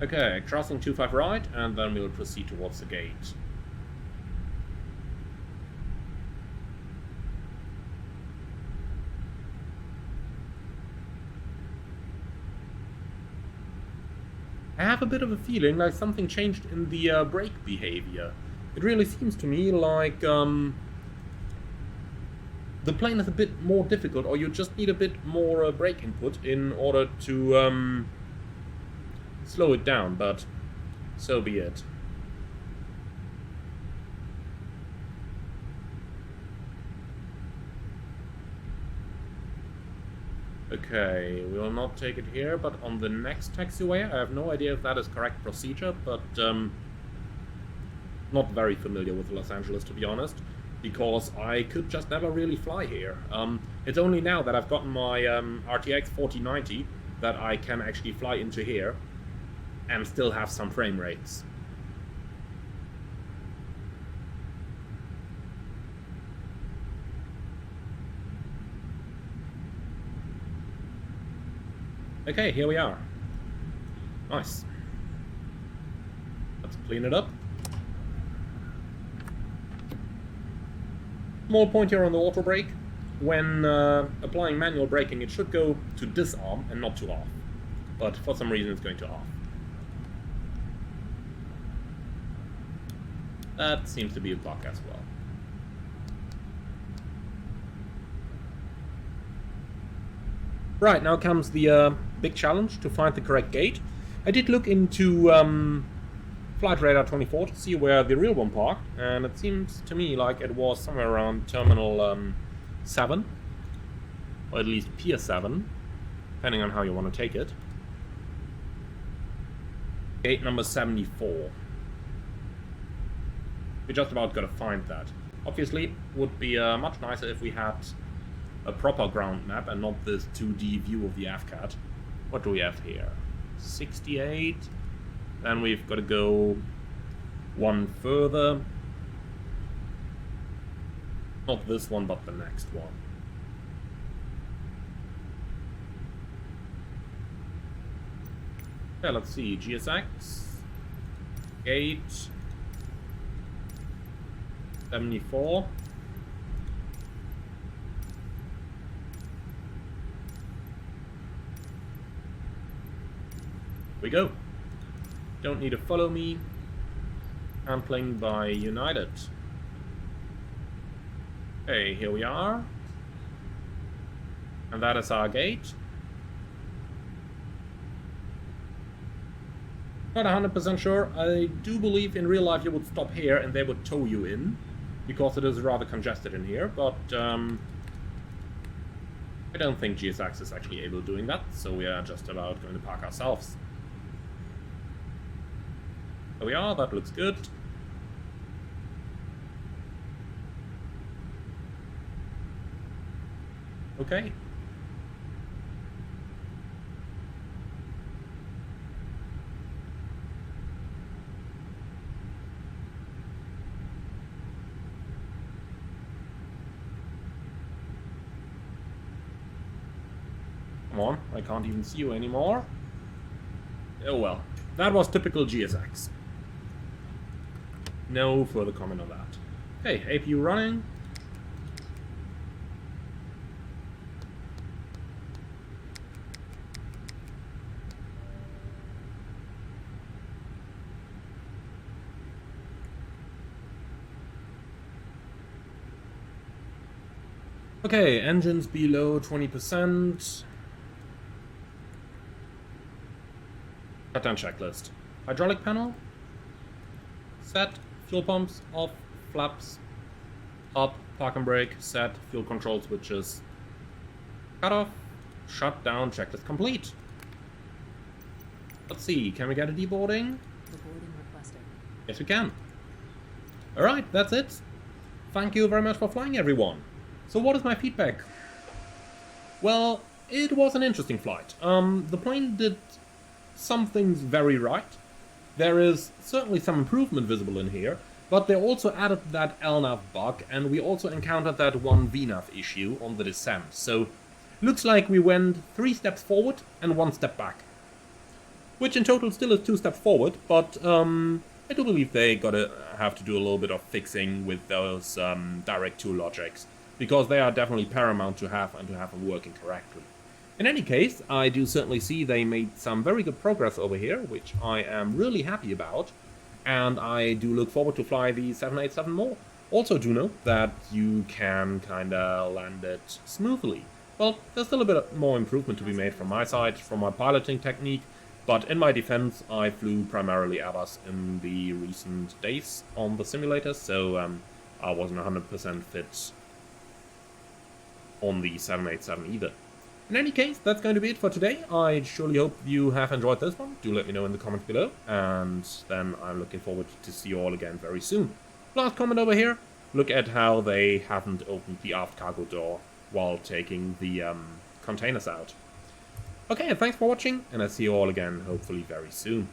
Okay, crossing 25 right, and then we'll proceed towards the gate. I have a bit of a feeling like something changed in the brake behavior. It really seems to me like the plane is a bit more difficult, or you just need a bit more brake input in order to slow it down, but so be it. Okay, we will not take it here, but on the next taxiway, I have no idea if that is correct procedure, but not very familiar with Los Angeles, to be honest, because I could just never really fly here. It's only now that I've gotten my RTX 4090 that I can actually fly into here and still have some frame rates. Okay, here we are. Nice. Let's clean it up. Small point here on the auto brake. When applying manual braking, it should go to disarm and not to off. But for some reason it's going to off. That seems to be a bug as well. Right, now comes the big challenge to find the correct gate. I did look into Flight Radar 24 to see where the real one parked, and it seems to me like it was somewhere around Terminal 7, or at least Pier 7, depending on how you want to take it. Gate number 74. We just about got to find that. Obviously, would be much nicer if we had a proper ground map and not this 2D view of the AFCAT. What do we have here? 68. Then we've got to go one further. Not this one, but the next one. Okay, let's see. GSX. Gate 74. We go. Don't need to follow me. I'm playing by United. Okay, here we are. And that is our gate. Not 100% sure. I do believe in real life you would stop here and they would tow you in, because it is rather congested in here, but I don't think GSX is actually able to doing that, so we are just about going to park ourselves. There we are, that looks good. Okay. Come on, I can't even see you anymore. Oh well, that was typical GSX. No further comment on that. Okay, APU running. Okay, engines below 20%. Shutdown checklist. Hydraulic panel. Set. Fuel pumps off, flaps up, park and brake, set, fuel control switches, cut off, shutdown, checklist complete. Let's see, can we get a deboarding? Deboarding requested. Yes, we can. Alright, that's it. Thank you very much for flying, everyone. So what is my feedback? Well, it was an interesting flight. The plane did some things very right. There is certainly some improvement visible in here, but they also added that LNAV bug, and we also encountered that one VNAV issue on the descent. So, looks like we went 3 steps forward and 1 step back. Which in total still is 2 steps forward, but I do believe they gotta have to do a little bit of fixing with those direct tool logics, because they are definitely paramount to have and to have them working correctly. In any case, I do certainly see they made some very good progress over here, which I am really happy about, and I do look forward to fly the 787 more. Also do know that you can kinda land it smoothly. Well, there's still a bit more improvement to be made from my side, from my piloting technique, but in my defense, I flew primarily Airbus in the recent days on the simulator, so I wasn't 100% fit on the 787 either. In any case, that's going to be it for today. I surely hope you have enjoyed this one. Do let me know in the comments below, and then I'm looking forward to see you all again very soon. Last comment over here, look at how they haven't opened the aft cargo door while taking the containers out. Okay, thanks for watching, and I'll see you all again hopefully very soon.